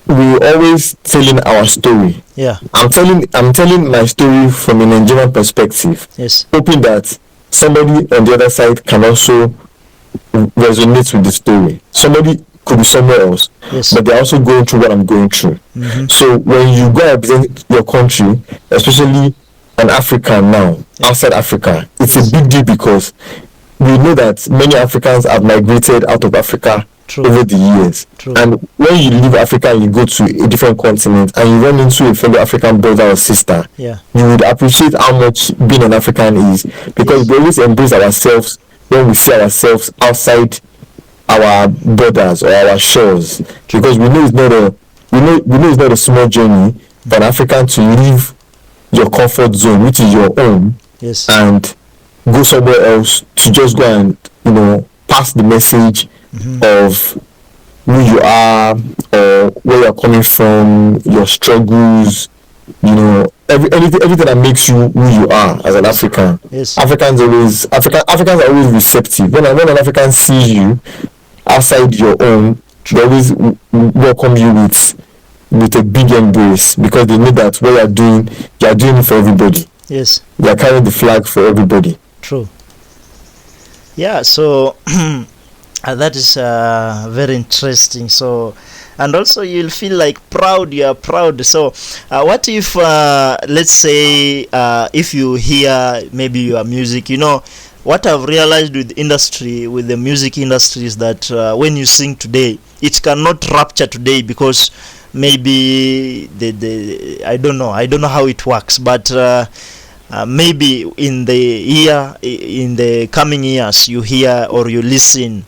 we always telling our story. Yeah. I'm telling my story from a Nigerian perspective. Yes. Hoping that somebody on the other side can also resonate with the story. Somebody could be somewhere else, Yes. but they're also going through what I'm going through. So when you go and represent your country, especially an African now, outside Africa, it's a big deal, because we know that many Africans have migrated out of Africa over the years. And when you leave Africa and you go to a different continent and you run into a fellow African brother or sister, you would appreciate how much being an African is, because we always embrace ourselves when we see ourselves outside our borders or our shores, because we know it's not a small journey for an African to leave your comfort zone, which is your own, and go somewhere else to just go and, you know, pass the message of who you are or where you're coming from, your struggles, you know, everything that makes you who you are as an African. Africans are always receptive. When an African sees you outside your own, they always welcome you with a big embrace, because they know that what you are doing it for everybody. Yes. They are carrying the flag for everybody. True. Yeah, so that is very interesting. So, and also you'll feel like you are proud. So what if let's say if you hear maybe your music, you know, what I've realized with the music industry is that when you sing today, it cannot rapture today, because maybe I don't know how it works, but maybe in the coming years you hear or you listen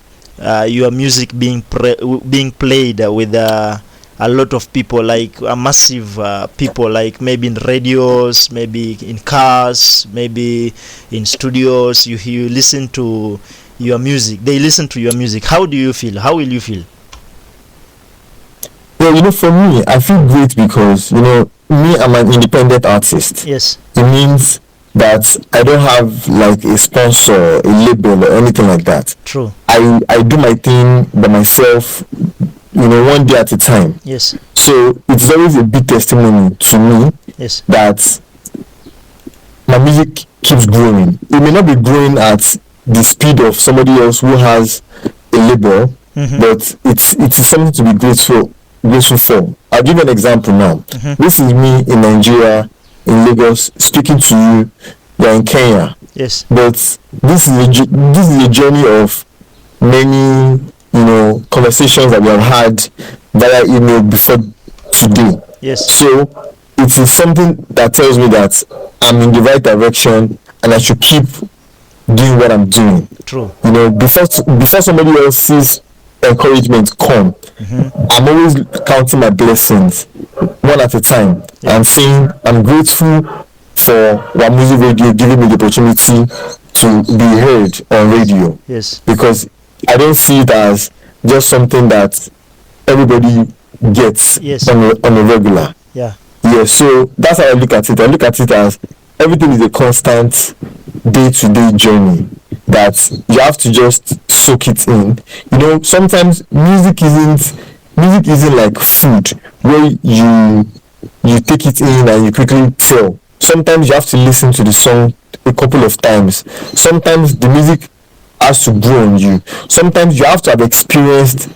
your music being played with a lot of people, like a massive people, like maybe in radios, maybe in cars, maybe in studios. You listen to your music, they listen to your music, how do you feel? How will you feel? Well, for me, I feel great because, me, I'm an independent artist. Yes. It means that I don't have like a sponsor, a label, or anything like that. True. I do my thing by myself, one day at a time. Yes. So it's always a big testimony to me. Yes. That my music keeps growing. It may not be growing at the speed of somebody else who has a label, but it's something to be grateful for. I'll give you an example now. This is me in Nigeria, in Lagos, speaking to you. You're in Kenya. Yes. But this is a journey of many, conversations that we have had via email before today. Yes. So it is something that tells me that I'm in the right direction and I should keep doing what I'm doing. True. Before somebody else's encouragement come, I'm always counting my blessings one at a time. Yeah. I'm saying I'm grateful for One Music Radio giving me the opportunity to be heard on radio. Yes. Because I don't see it as just something that everybody gets Yes. on a regular. Yeah. Yeah, so that's how I look at it. I look at it as everything is a constant day-to-day journey that you have to just soak it in. Sometimes music isn't like food where you take it in and you quickly tell. Sometimes you have to listen to the song a couple of times. Sometimes the music has to grow on you. Sometimes you have to have experienced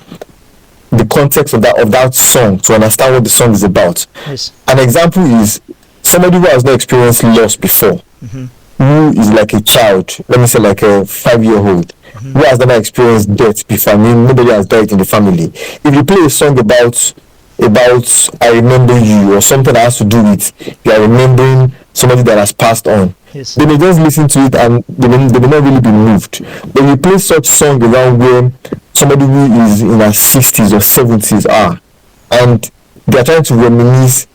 the context of that song to understand what the song is about. Yes. An example is somebody who has not experienced loss before, who is like a child, let me say like a 5-year-old, who has never experienced death before. I mean, nobody has died in the family. If you play a song about I remember you, or something that has to do with you are remembering somebody that has passed on, Yes. they may just listen to it and they may not really be moved. But you play such song around where somebody who is in their 60s or 70s are, and they are trying to reminisce,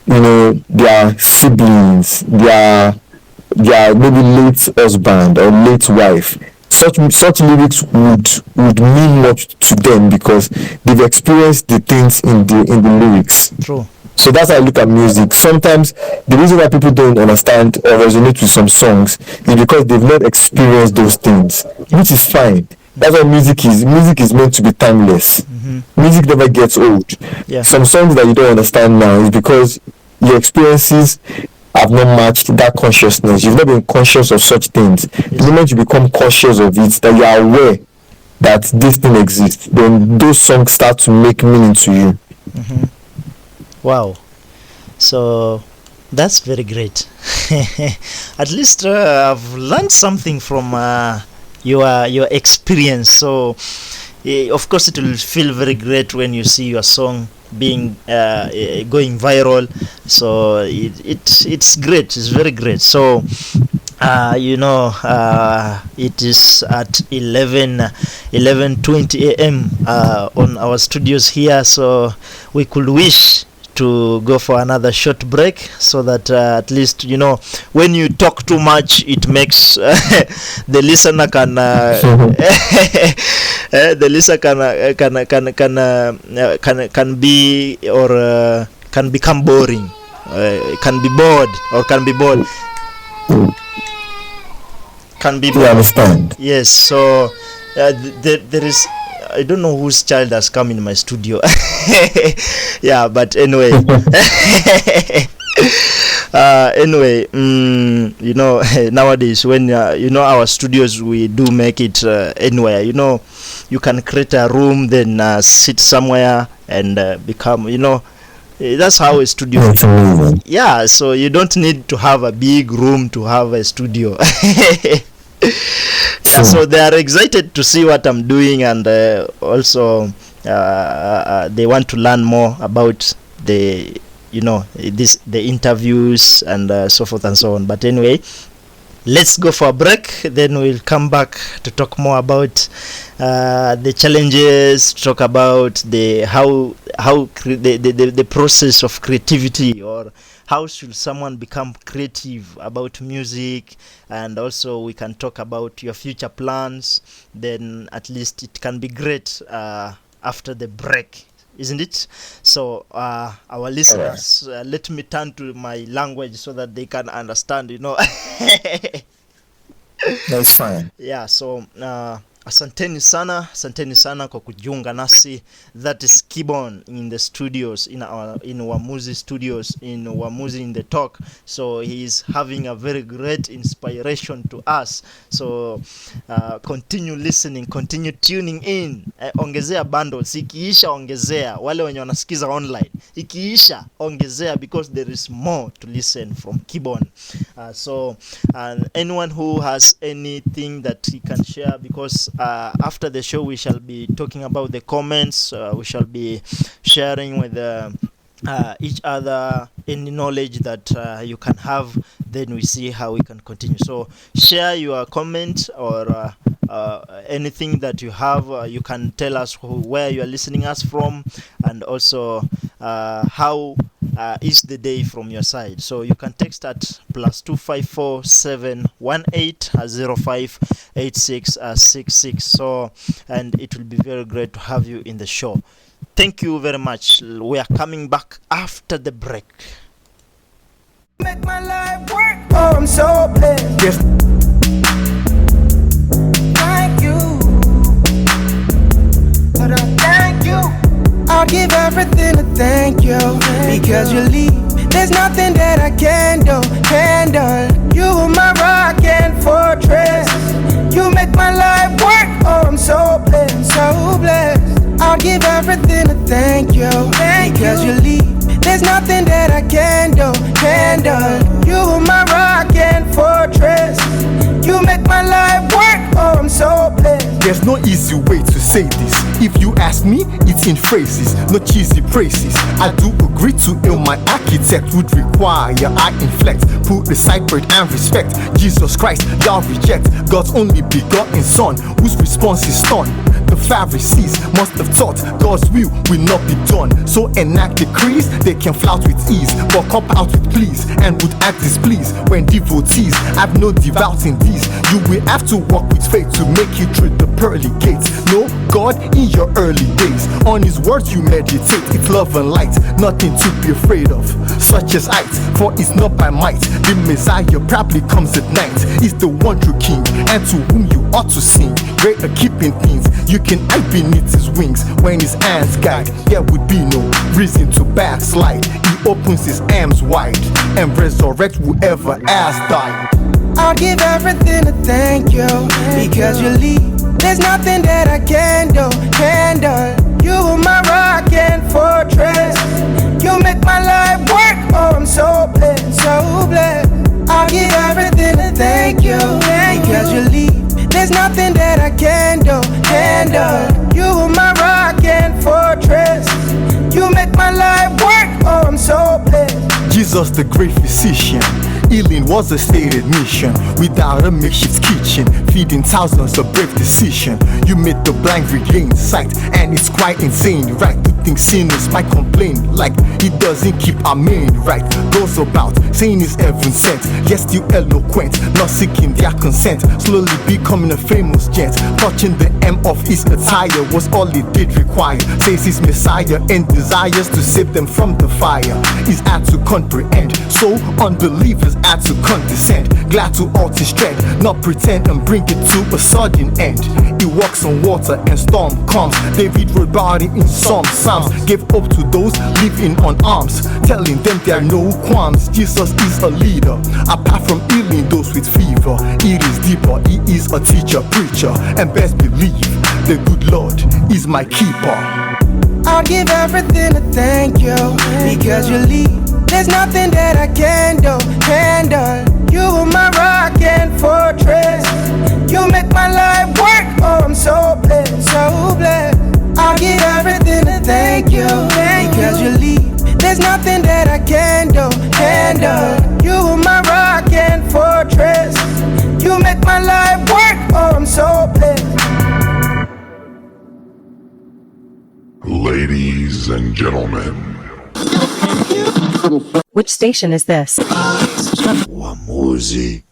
their siblings, their maybe late husband or late wife. Such lyrics would mean much to them because they've experienced the things in the lyrics. True. So that's how I look at music. Sometimes the reason why people don't understand or resonate with some songs is because they've not experienced those things, which is fine. That's what music is. Music is meant to be timeless. Music never gets old. Yeah. Some songs that you don't understand now is because your experiences have not matched that consciousness. You've not been conscious of such things. The moment you become conscious of it, that you are aware that this thing exists, then those songs start to make meaning to you. Wow. So that's very great. At least I've learned something from your experience. So of course it will feel very great when you see your song being going viral. So it's great. It's very great. So it is at 11:20 a.m. On our studios here. So we could wish to go for another short break so that at least when you talk too much it makes the listener can the listener can be or can become boring, can be bored or can be bored. Can be bored. You understand? Yes. So there is, I don't know whose child has come in my studio. Yeah, but anyway. Nowadays when our studios, we do make it anywhere. You can create a room, then sit somewhere and become, that's how a studio is. Yeah, so you don't need to have a big room to have a studio. Yeah, so they are excited to see what I'm doing, and also they want to learn more about the interviews and so forth and so on. But anyway, let's go for a break, then we'll come back to talk more about the challenges, talk about the process of creativity, or how should someone become creative about music, and also we can talk about your future plans. Then at least it can be great after the break, isn't it? So our listeners, let me turn to my language so that they can understand, That's fine. Yeah, so asanteni sana kwa kujiunga nasi. That is Keybone in the studios, in Wamuzi studios, in Wamuzi in the talk. So he is having a very great inspiration to us. So continue listening, continue tuning in. Ongezea bundles, ikiisha ongezea. Wale wenye wanasikiza online, ikiisha ongezea, because there is more to listen from Keybone. So anyone who has anything that he can share, because after the show we shall be talking about the comments, we shall be sharing with each other any knowledge that you can have, then we see how we can continue. So share your comment or anything that you have. You can tell us where you are listening us from, and also how is the day from your side. So you can text at +254 718 058666. So, and it will be very great to have you in the show. Thank you very much. We are coming back after the break. Make my life work. Oh, I'm so blessed. Yes. Thank you. But thank you. I'll give everything to thank you. Because you leave. There's nothing that I can do. Handle. You are my rock and fortress. You make my life work. Oh, I'm so blessed. So blessed. I'll give everything to thank you. Because you leave. There's nothing that I can do. Handle. You are my rock and fortress. You make my life work. Oh, I'm so blessed. There's no easy way to say this. If you ask me, it's in phrases, no cheesy praises. I do agree to ill my architect would require I inflect, put aside pride and respect. Jesus Christ, y'all reject God's only begotten Son, whose response is stunned. The Pharisees must have thought God's will not be done, so enact decrees they can flout with ease, but cop out with please and would act displeased when devotees have no devout in these. You will have to walk with faith to make it through the pearly gates. No God in your early days, on his words you meditate. It's love and light, nothing to be afraid of, such as height, for it's not by might. The Messiah probably comes at night. He's the one true king, and to whom you ought to sing. Greater keeping things, you can hide beneath his wings. When his hands guide, there would be no reason to backslide. He opens his arms wide and resurrects whoever has died. I'll give everything to thank you. Because you leave. There's nothing that I can do. Handle. You are my rock and fortress. You make my life work. Oh, I'm so blessed. So blessed. I'll give everything to thank you. Because you leave. There's nothing that I can do. Handle. You are my rock and fortress. You make my life work. Oh, I'm so blessed. Jesus the great physician, healing was a stated mission. Without a makeshift kitchen, feeding thousands a brave decision. You made the blind regain sight, and it's quite insane, right? To think sinners might complain like he doesn't keep our main right. Goes about saying he's heaven sent, yet still eloquent, not seeking their consent. Slowly becoming a famous gent, touching the hem of his attire was all he did require. Says he's Messiah and desires to save them from the fire. He's hard to comprehend, so unbelievers had to condescend. Glad to halt his tread, not pretend and bring it to a sudden end. He walks on water and storm comes. David wrote about it in some psalms. Gave hope to those living on alms, telling them there are no qualms. Jesus is a leader, apart from healing those with fever. It is deeper, he is a teacher, preacher, and best believe the good Lord is my keeper. I'll give everything to thank you. Because you leave. There's nothing that I can do. Handle. You are my rock and fortress. You make my life work. Oh, I'm so blessed. So blessed. I'll give everything to thank you. Because you leave. There's nothing that I can do. Handle. You are my rock and fortress. You make my life work. Oh, I'm so blessed. Ladies and gentlemen. Which station is this? Wamuzi.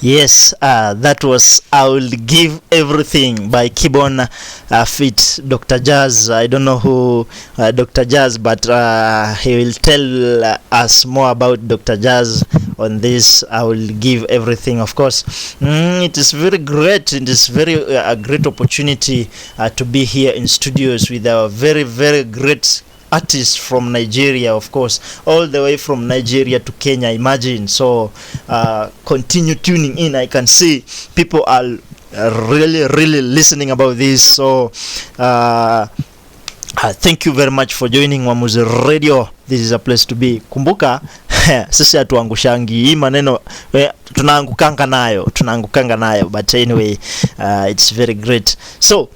Yes, that was I Will Give Everything by Keybone feat Dr. Jazz. I don't know who Dr. Jazz, but he will tell us more about Dr. Jazz on this I Will Give Everything. Of course, it is very great. It is very a great opportunity to be here in studios with our very, very great artists from Nigeria, of course, all the way from Nigeria to Kenya. Imagine. So continue tuning in. I can see people are really listening about this. So thank you very much for joining Wamuzi Radio. This is a place to be. Kumbuka sisi hatuangushangi hii maneno, tunaangukanga nayo, but anyway, it's very great. So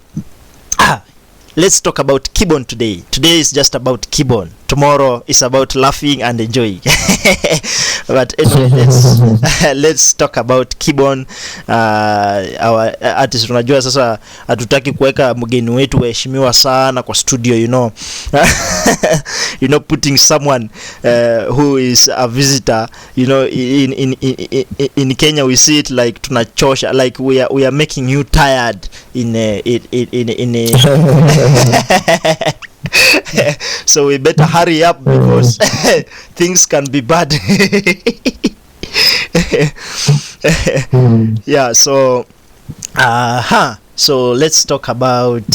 let's talk about Keybone today. Today is just about Keybone. Tomorrow is about laughing and enjoying. But anyway, let's talk about Keybone, our artist. Unajua sasa hatutaki kuweka mgeni wetu waheshimiwa sana kwa studio, you know. You know, putting someone who is a visitor, you know, in Kenya we see it like tunachosha, like we are making you tired in so we better hurry up because things can be bad. Yeah, so so let's talk about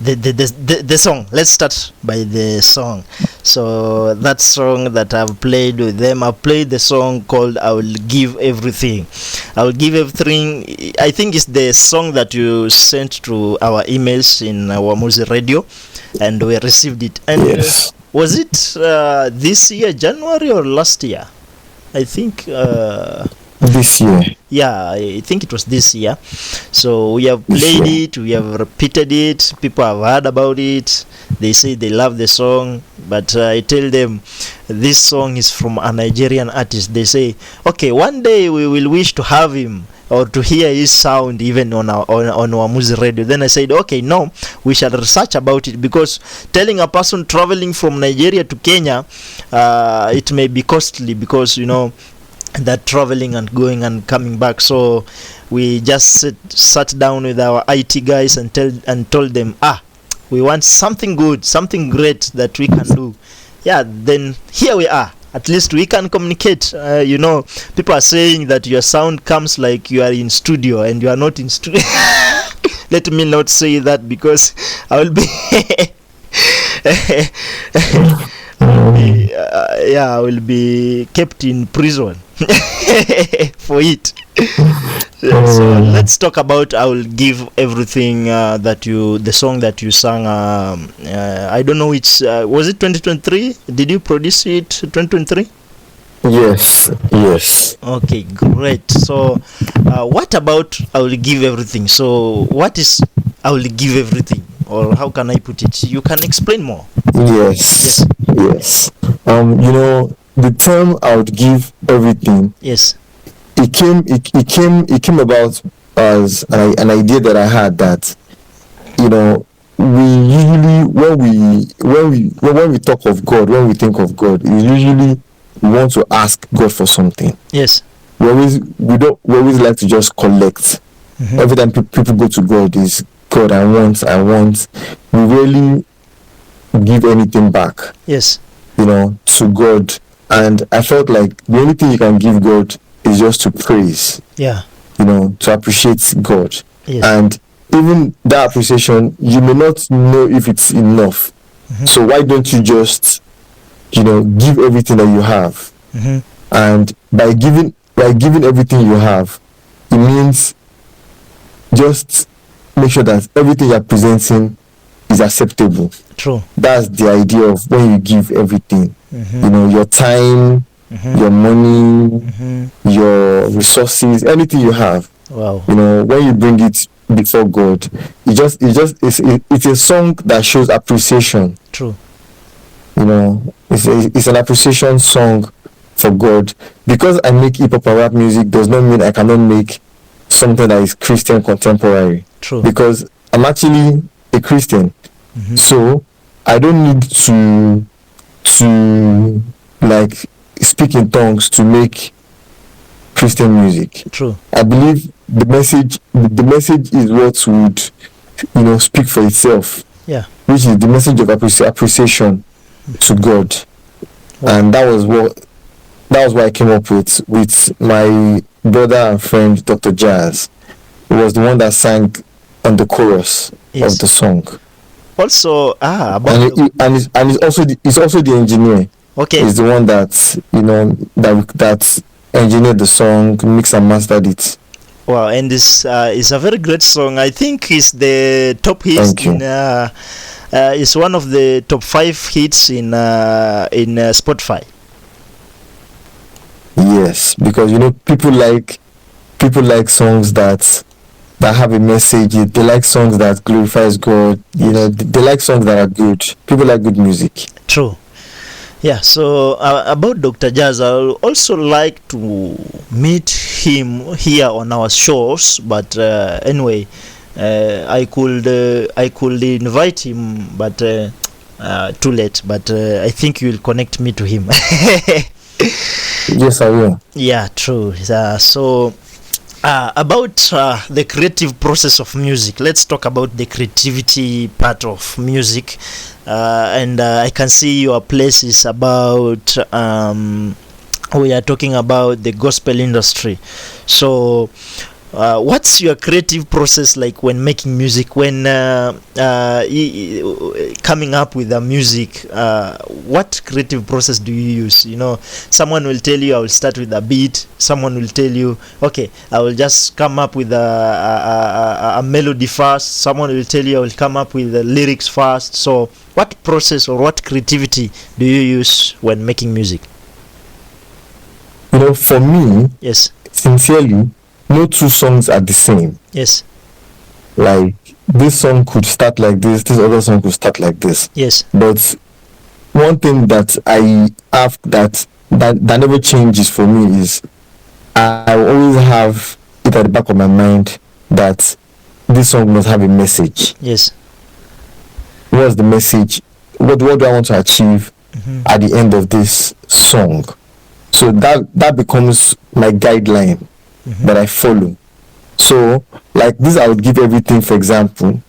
the song. Let's start by the song. So that song that I've played with them, I played the song called I Will Give Everything. I Will Give Everything, I think it's the song that you sent to our emails in our Wamuzi Radio, and we received it. And Yes. was it this year, January, or last year? I think This year. yeah, I think it was this year. So we have played it, we have repeated it, people have heard about it, they say they love the song. But I tell them this song is from a Nigerian artist. They say, okay, one day we will wish to have him or to hear his sound even on Wamuzi Radio. Then I said, okay, no, we shall research about it, because telling a person traveling from Nigeria to Kenya, it may be costly, because you know that traveling and going and coming back. So we just sat down with our IT guys and told them, we want something good, something great that we can do. Yeah, then here we are. At least we can communicate. You know, people are saying that your sound comes like you are in studio, and you are not in studio. Let me not say that, because I will be I will be kept in prison for it. So let's talk about I Will Give Everything, the song that you sang. I don't know which, was it 2023? Did you produce it 2023? Yes. Okay, great. So what about I Will Give Everything? So what is I Will Give Everything, or how can I put it? You can explain more. Yes. You know, the term I would give everything. Yes. It came about as an idea that I had, that, you know, we usually when we talk of God, when we think of God, we usually want to ask God for something. Yes. We always like to just collect. Mm-hmm. Every time people go to God, is God, I want. We rarely give anything back. Yes. You know, to God. And I felt like the only thing you can give God is just to praise. Yeah. You know, to appreciate God. Yes. And even that appreciation, you may not know if it's enough. Mm-hmm. So why don't you just, you know, give everything that you have? Mm-hmm. And by giving everything you have, it means just make sure that everything you're presenting is acceptable. True. That's the idea of when you give everything. Mm-hmm. You know, your time, Mm-hmm. your money, Mm-hmm. your resources, anything you have. Wow. You know, when you bring it before God, it's a song that shows appreciation. True. You know, it's an appreciation song for God. Because I make hip hop and rap music does not mean I cannot make something that is Christian contemporary. True. because I'm actually a Christian. So I don't need to like speak in tongues to make Christian music. True. I believe the message is what would speak for itself, Yeah. which is the message of appreciation to God. And that was what I came up with my brother and friend Dr. Jazz, who was the one that sang on the chorus Yes. of the song. Also, about And he's also the engineer. okay. He's the one that that engineered the song, mixed and mastered it. Wow, and this is a very great song. I think it's the top hit Thank you. in it's one of the top 5 hits in Spotify. Yes, because people like songs that have a message. They like songs that glorifies God. They like songs that are good. People like good music. True. Yeah, so about Dr. Jazz, I would also like to meet him here on our shows, but anyway, I could invite him, but too late. But I think you will connect me to him. Yes, I will. Yeah, true. So about the creative process of music, let's talk about the creativity part of music. And I can see your place is about we are talking about the gospel industry. So what's your creative process like when making music, when coming up with the music? What creative process do you use? Someone will tell you I will start with a beat, someone will tell you okay, I will just come up with a melody first, someone will tell you I will come up with the lyrics first. So what process or what creativity do you use when making music? For me, Yes. sincerely, no two songs are the same. Yes. Like this song could start like this other song could start like this. Yes. But one thing that I have that never changes for me is I always have it at the back of my mind that this song must have a message. Yes. What's the message? What do I want to achieve at the end of this song? So that becomes my guideline that I follow. So like this, I would give everything. For example,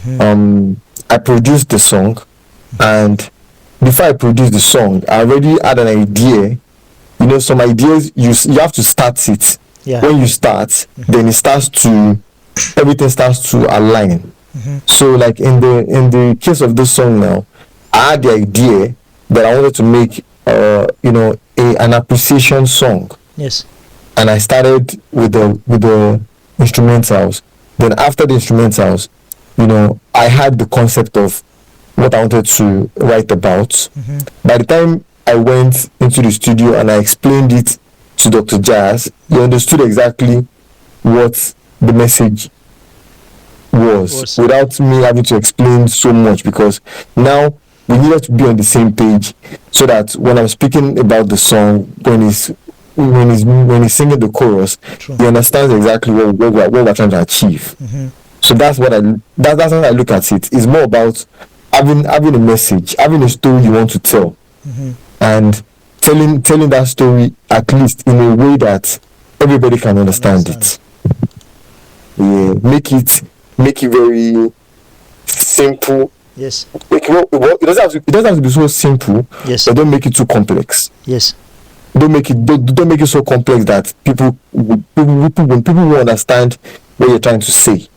I produced the song, and before I produced the song, I already had an idea. Some ideas you have to start it. Yeah. When you start, then everything starts to align. So like in the case of this song now, I had the idea that I wanted to make an appreciation song. Yes. And I started with the instrumentals. Then after the instrumentals, I had the concept of what I wanted to write about. By the time I went into the studio and I explained it to Dr. Jazz, he understood exactly what the message was without me having to explain so much, because now we needed to be on the same page so that when I'm speaking about the song, when he's singing the chorus, he understands exactly what we're trying to achieve. So that's how I look at it. It's more about having a message, having a story you want to tell, and telling that story at least in a way that everybody can understand it. Yeah, make it very simple. Yes. It doesn't have to be so simple. Yes. But don't make it too complex. Yes. Don't make it so complex that people will understand what you're trying to say.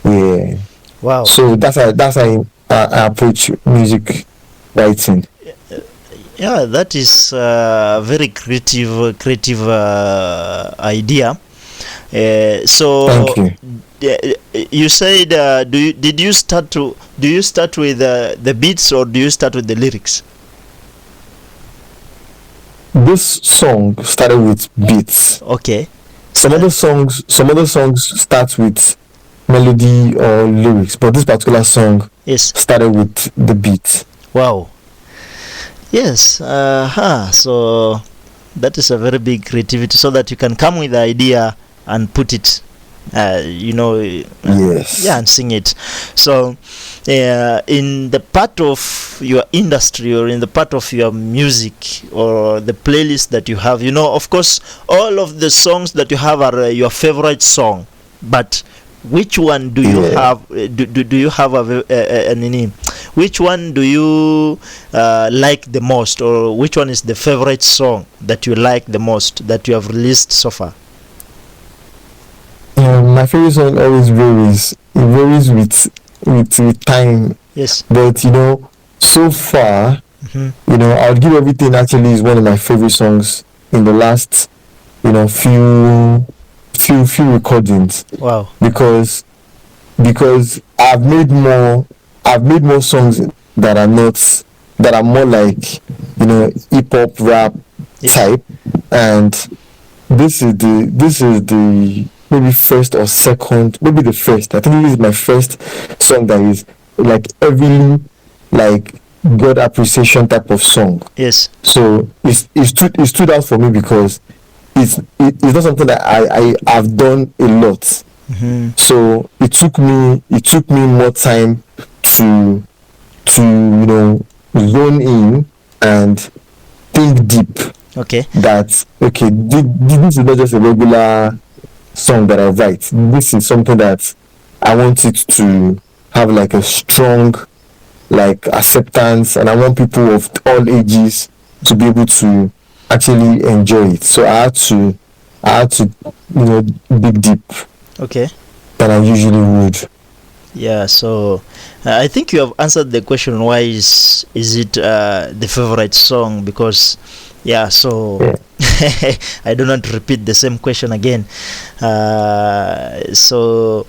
Yeah. Wow. So that's how I approach music writing. Yeah, that is very creative idea. So Thank you. You said do you start with the beats, or do you start with the lyrics? This song started with beats. Okay. Some other songs start with melody or lyrics, but this particular song started with the beat. Wow. Yes. So that is a very big creativity, so that you can come with the idea and put it Yes. yeah, and sing it. So in the part of your industry, or in the part of your music, or the playlist that you have, of course all of the songs that you have are your favorite song, but which one do you have, do you have a nini? Which one do you like the most, or which one is the favorite song that you like the most that you have released so far? My favorite song always varies. It varies with time. Yes. But so far, I'll give everything actually is one of my favorite songs in the last, few recordings. Wow. Because I've made more songs that are more like hip hop rap type, and this is the maybe first or second, maybe the first. I think this is my first song that is like heavily like God appreciation type of song. Yes. So it stood out for me because it's not something that I've done a lot. So it took me more time to zone in and think deep. Okay. That this is not just a regular song that I write. This is something that I want it to have like a strong like acceptance, and I want people of all ages to be able to actually enjoy it. So I had to dig deep. Okay. Than I usually would. Yeah, so I think you have answered the question, why is it the favorite song, because so I do not repeat the same question again. So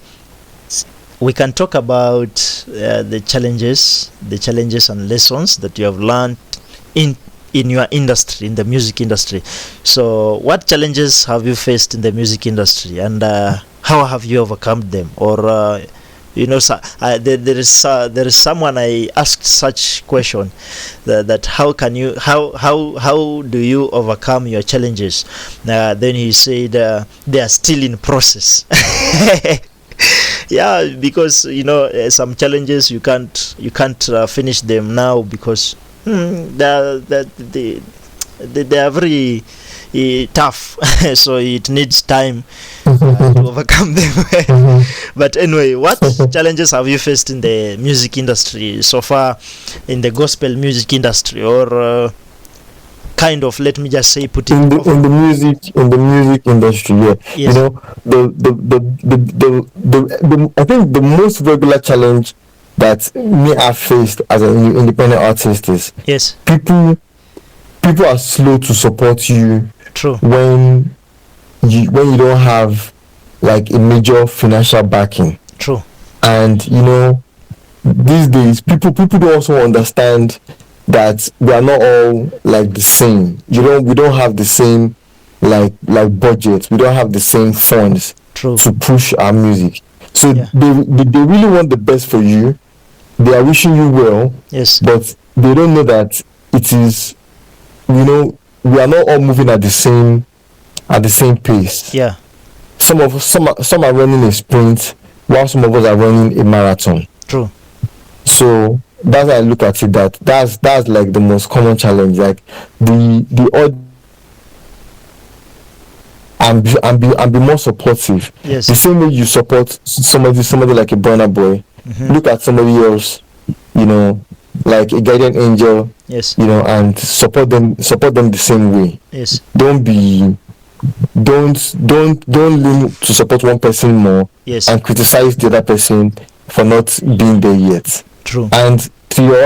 we can talk about the challenges and lessons that you have learned in your industry, in the music industry. So what challenges have you faced in the music industry, and how have you overcome them? Or there is someone I asked such question that how do you overcome your challenges? Then he said they are still in process. Yeah, because some challenges you can't finish them now because they are very tough. So it needs time to overcome them. But anyway, what challenges have you faced in the music industry so far, in the gospel music industry, or kind of, let me just say, put it in the music industry? Yes. The I think the most regular challenge that me I've faced as an independent artist is yes, people are slow to support you. True. When you don't have like a major financial backing. True. And these days people don't also understand that we are not all like the same. We don't have the same like budget. We don't have the same funds. True. To push our music. So they really want the best for you. They are wishing you well. Yes. But they don't know that it is, we are not all moving at the same pace. Yeah. Some are running a sprint, while some of us are running a marathon. True. So that's how I look at it. That's like the most common challenge. Like the odd and be more supportive. Yes. The same way you support somebody like a Burna Boy. Look at somebody else, like a guardian angel. Yes. And support them the same way. Yes. Don't lean to support one person more. Yes. And criticize the other person for not being there yet. True. And to your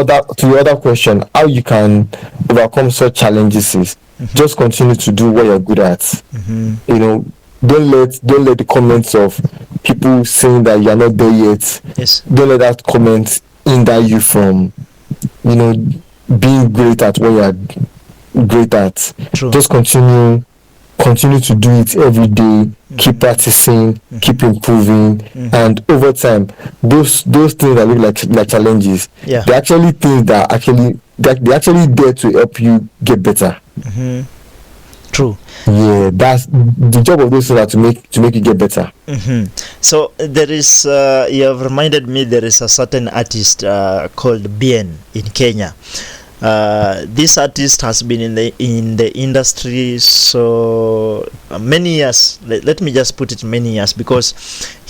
other question, how you can overcome such challenges is just continue to do what you're good at. Don't let the comments of people saying that you're not there yet. Yes. Don't let that comment hinder you from being great at what you're great at. True. Just continue to do it every day. Keep practicing, keep improving, and over time, those things that look like challenges, they're actually things that they're actually there to help you get better. True. Yeah, that's the job of those things are to make you get better. So there is, you have reminded me, there is a certain artist called Bien in Kenya. This artist has been in the industry so many years. Let me just put it many years, because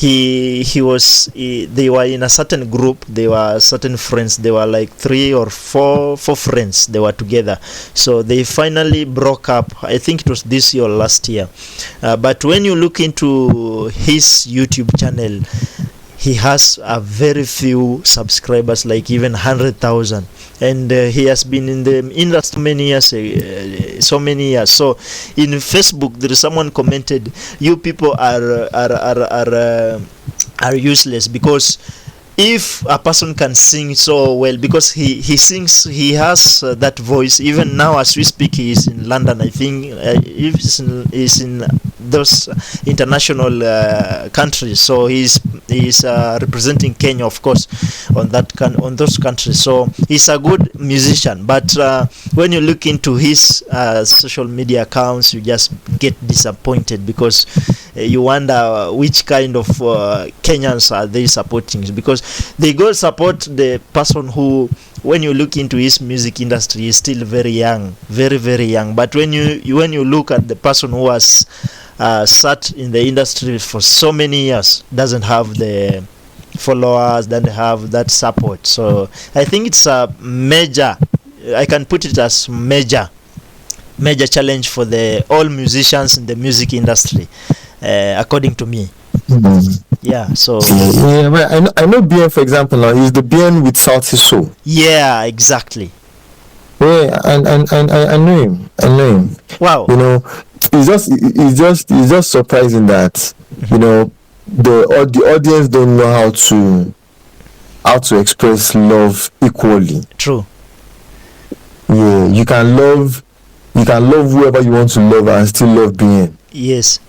they were in a certain group. They were certain friends. They were like three or four friends. They were together. So they finally broke up. I think it was this year or last year. But when you look into his YouTube channel, he has a very few subscribers, like even 100,000, and he has been in the industry many years, so many years. So in Facebook, there is someone commented, "You people are useless, because if a person can sing so well, because he sings, he has that voice. Even now as we speak, he is in London, I think. He's in those international countries, so he's representing Kenya, of course, on those countries. So he's a good musician, but when you look into his social media accounts, you just get disappointed, because you wonder which kind of Kenyans are they supporting, because they go support the person who, when you look into his music industry, is still very young, very very young. But when you look at the person who has sat in the industry for so many years, doesn't have the followers, doesn't have that support. So I think it's a major, I can put it as major challenge for all musicians in the music industry, according to me. Yeah, so Yeah, but I know Bien, for example. Now he's the Bien with Salty Soul. yeah, exactly. Yeah, and I know him. I know him. Wow. You know, it's just surprising that, you know, the audience don't know how to express love equally. True. Yeah, you can love whoever you want to love and still love Bien. Yes.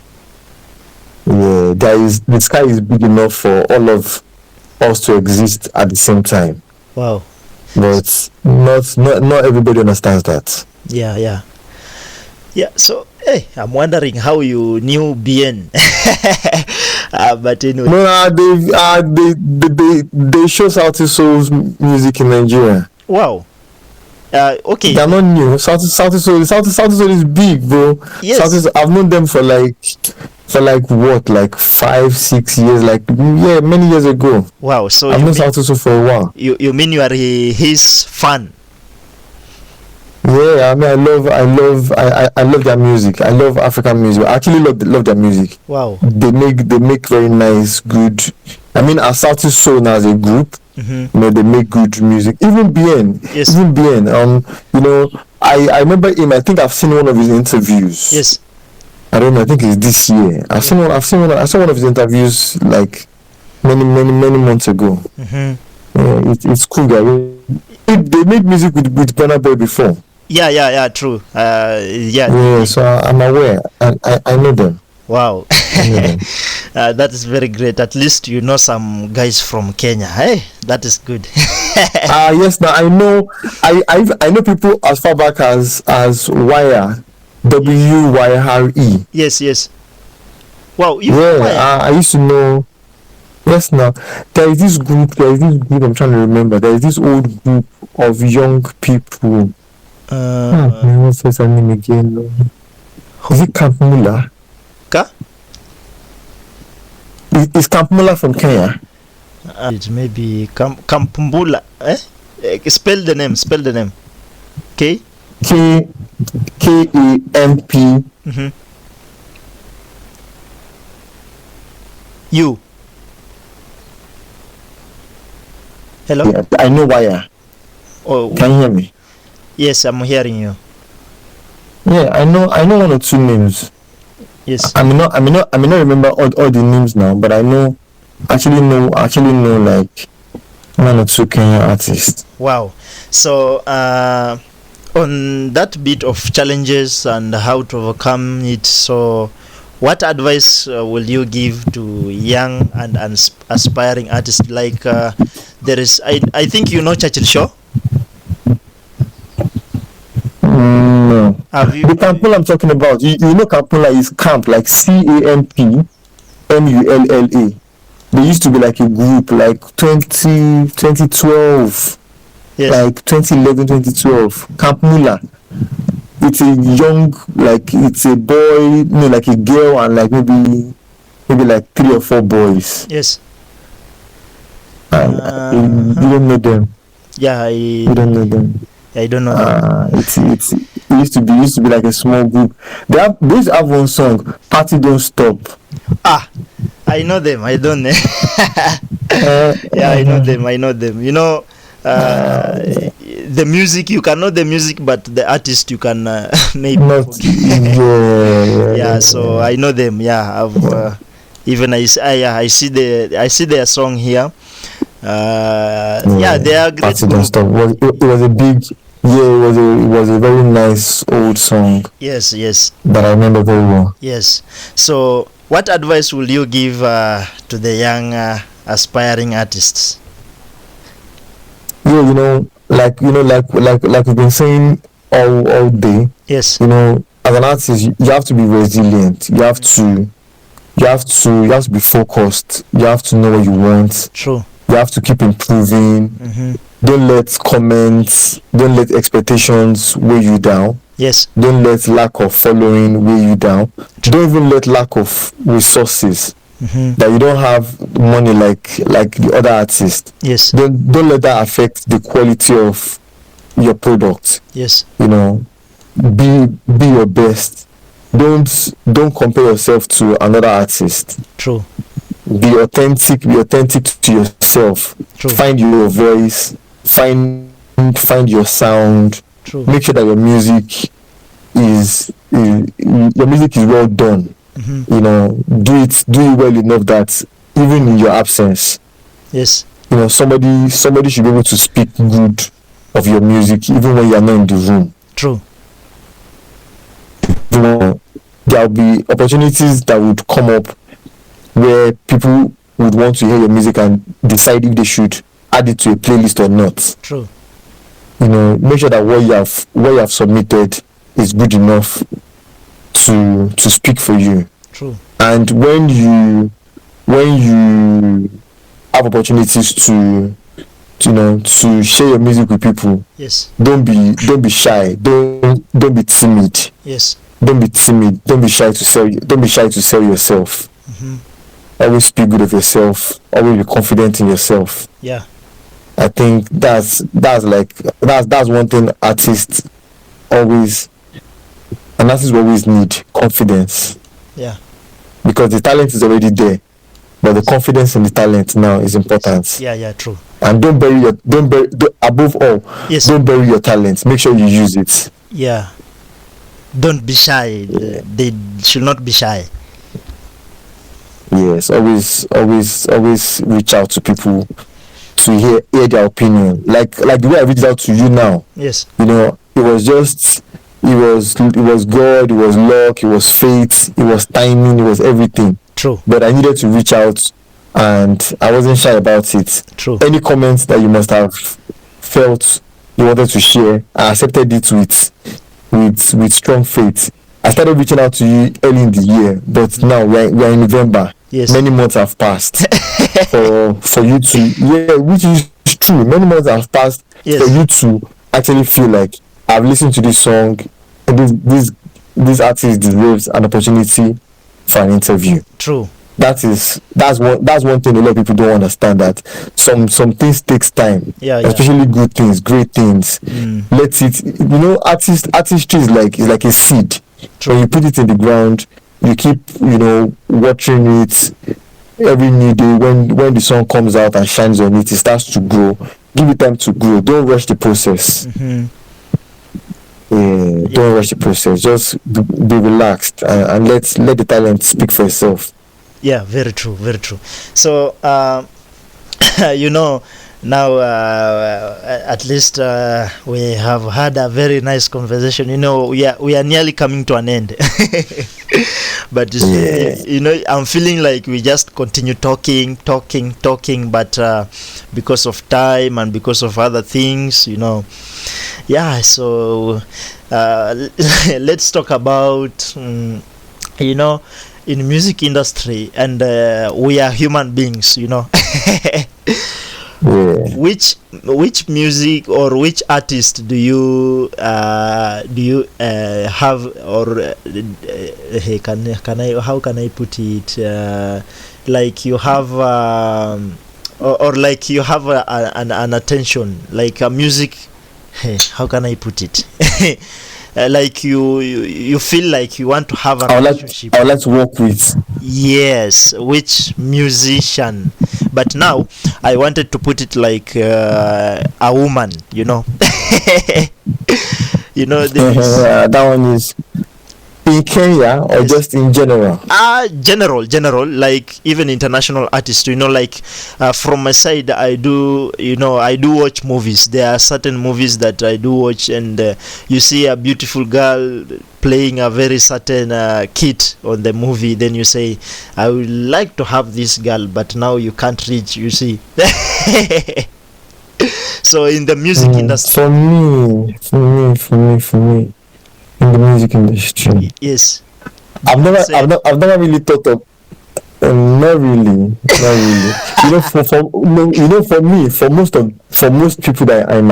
Yeah, the sky is big enough for all of us to exist at the same time. Wow. But not everybody understands that. Yeah. So hey, I'm wondering how you knew Bien. But anyway. No, they show Salty Soul's music in Nigeria. Wow. Okay. They're not new. Salty Soul is big, bro. Yes. Salty Soul, I've known them for like 5-6 years, many years ago. Wow. So I've known Salty Soul for a while. You mean you are his fan? Yeah, I mean, I love their music. I love African music. I actually love their music. Wow. They make very nice, good. I mean, as Salty Soul now as a group, you know, they make good music. Even Bien, Yes. you know, I remember him. I think I've seen one of his interviews. Yes. I don't know. I think it's this year. I saw one of his interviews like many months ago. Yeah, it's cool, guy. They made music with Burna Boy before. Yeah. True. Yeah, so I'm aware. I know them. Wow. That is very great. At least you know some guys from Kenya. Hey, that is good. Yes. Now I know. I know people as far back as Wire, WYRE. Yes. Wow. I used to know. Yes. Now there is this group. I'm trying to remember. There is this old group of young people. What's his name again? Is it Camp Mula? Ka? Is Camp Mula from Kenya? It may be Kampumbula. Spell the name. Okay. KAMP. You. Hello. Yeah, I know Wire. Oh, Can you hear me? yes, I'm hearing you. Yeah, I know one or two names. Yes. I may not remember all the names now, but I actually know like one or two Kenyan artists. Wow. So on that bit of challenges and how to overcome it, so what advice will you give to young and aspiring artists? Like there is, I think you know Churchill Show. No. Have you? The Campula I'm talking about, you know Campula is camp, like CAMPMULLA. They used to be like a group, like 2012, Yes. like 2011, 2012. Camp Mula. It's a young, like it's a boy, like a girl, and like maybe like 3 or 4 boys. Yes. And you don't know them. Yeah, You don't know them. I don't know. That. It used to be like a small group. They used to have one song, "Party Don't Stop." I know them. I don't know. Yeah, I know them. You know, the music, you can know the music, but the artist you can maybe Not, forget. yeah. So I know them. Yeah, I've even I see their song here. Yeah, they are great. Party Don't Stop. It was a big, it was a very nice old song. Yes. That I remember very well. Yes. So, what advice will you give to the young aspiring artists? Yeah, like we've been saying all day. Yes. As an artist, you have to be resilient. You have to be focused. You have to know what you want. True. You have to keep improving. Mm-hmm. Don't let comments, don't let expectations weigh you down. Yes. Don't let lack of following weigh you down. Don't even let lack of resources, that you don't have money like the other artists. Yes. Don't let that affect the quality of your product. Yes. Be your best. Don't compare yourself to another artist. True. Be authentic to yourself. True. Find your voice, find your sound. True. Make sure that your music is well done. Do it well enough that even in your absence, Yes. somebody should be able to speak good of your music even when you're not in the room. True. There'll be opportunities that would come up where people would want to hear your music and decide if they should add it to a playlist or not. True. Make sure that what you have submitted is good enough to speak for you. True. And when you have opportunities to share your music with people, Yes. don't be shy. Don't be timid. Yes. Don't be timid. Don't be shy to sell yourself. Always speak good of yourself. Always be confident in yourself. Yeah. I think that's one thing artists always need, confidence. Yeah. Because the talent is already there, but the confidence in the talent now is important. Yeah. True. And above all, Yes. don't bury your talent. Make sure you use it. Yeah. Don't be shy. They should not be shy. Yes, always reach out to people to hear their opinion. Like the way I reached out to you now. Yes. It was God, it was luck, it was fate, it was timing, it was everything. True. But I needed to reach out, and I wasn't shy about it. True. Any comments that you must have felt you wanted to share, I accepted it with strong faith. I started reaching out to you early in the year, but now we're in November. Yes. Many months have passed for you to, which is true. Many months have passed Yes. for you to actually feel like I've listened to this song, and this artist deserves an opportunity for an interview. True. That's one thing a lot of people don't understand, that some things takes time. Yeah. Especially good things, great things. Let it, artistry is like a seed. True. When you put it in the ground, you keep watering it every new day. When the sun comes out and shines on it, it starts to grow. Give it time to grow. Don't rush the process. Don't rush the process. Just be relaxed and let the talent speak for itself. Yeah, very true. So, now at least we have had a very nice conversation. We are nearly coming to an end. But I'm feeling like we just continue talking, but because of time and because of other things, so let's talk about you know, in music industry, and we are human beings, you know. Yeah. Which music or which artist do you have, or hey, can I, how can I put it, like you have or like you have an attention, like a music, hey, how can I put it? Like you feel like you want to have a relationship. I would like to work with. Yes, which musician? But now I wanted to put it like a woman, you know. You know, That one is in Kenya or Yes. just in general. General, like even international artists, you know, like from my side, I do watch movies. There are certain movies that I do watch, and you see a beautiful girl playing a very certain kid on the movie, then you say, I would like to have this girl, but now you can't reach, you see. So in the music industry, For me, in the music industry, yes, I've never really thought of. Not really. You know, for me, for most people that are in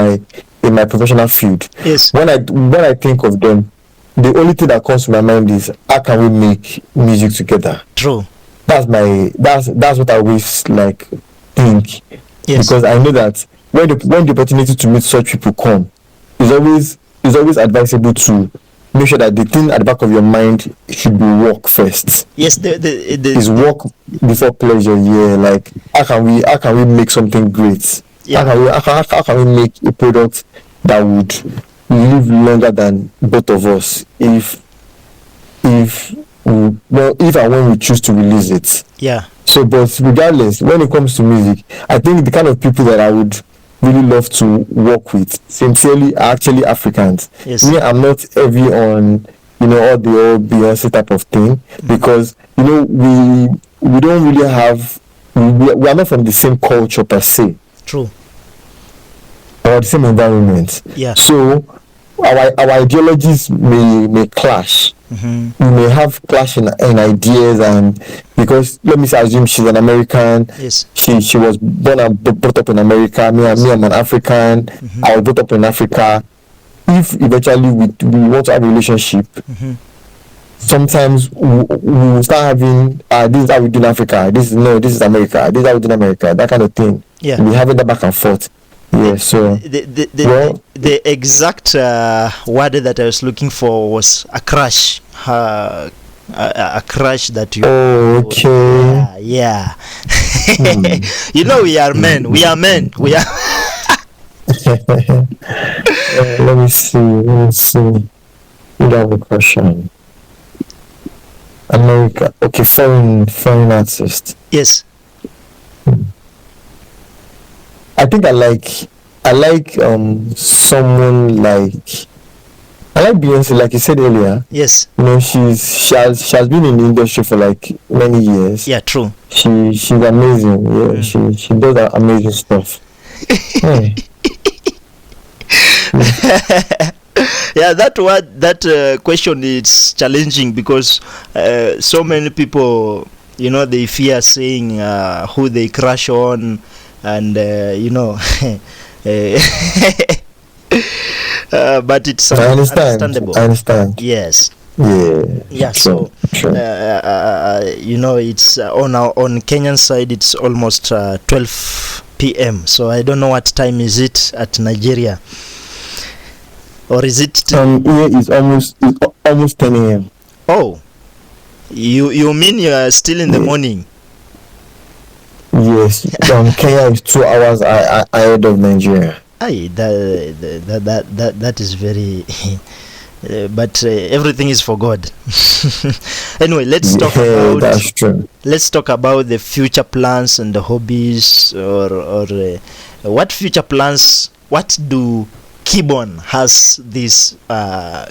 my professional field, yes, when I think of them, the only thing that comes to my mind is how can we make music together. true, That's what I always like think, yes, because I know that when the opportunity to meet such people come, it's always advisable to make sure that the thing at the back of your mind should be work first. yes, Is work before pleasure. Yeah, like how can we make something great? Yeah. How can we make a product that would live longer than both of us if and when we choose to release it. yeah, So, but regardless, when it comes to music, I think the kind of people that I would really love to work with, sincerely, are actually Africans. Yes. Me, I'm not heavy on, all the old Beyonce type of thing, because, we don't really have, we are not from the same culture per se, true, or the same environment. yeah, So, our ideologies may clash. mm-hmm. We may have clash in ideas, and because let me assume she's an American, yes, she was born and brought up in America. Me, I'm an African. Mm-hmm. I was brought up in Africa. If eventually we want to have a relationship, mm-hmm. sometimes we will start having this is how we do in Africa. This is America. This is how we do in America. That kind of thing. Yeah. We having that back and forth. Yeah. So the exact word that I was looking for was a crush. A crush that you. Oh, okay. Yeah. You know, we are men. We are men. We are. Let me see. You have a question. America. Okay, foreign artist. Yes. I think I like someone like, I like Beyonce, like you said earlier. Yes. She has been in the industry for like many years. Yeah. True. She's amazing. Yeah, she does that amazing stuff. Yeah. Yeah, that question is challenging, because so many people, they fear saying who they crush on, and but it's understandable. I understand. Yes. Yeah. So Sure. it's on Kenyan side, it's almost 12 p.m. So I don't know what time is it at Nigeria, or is it Here it's almost 10 a.m. Oh, you mean you are still in the morning? Yes. Kenya is 2 hours ahead of Nigeria. Aye, that is very but everything is for God. Anyway, let's talk about the future plans and the hobbies, or what future plans, what do Keybone has this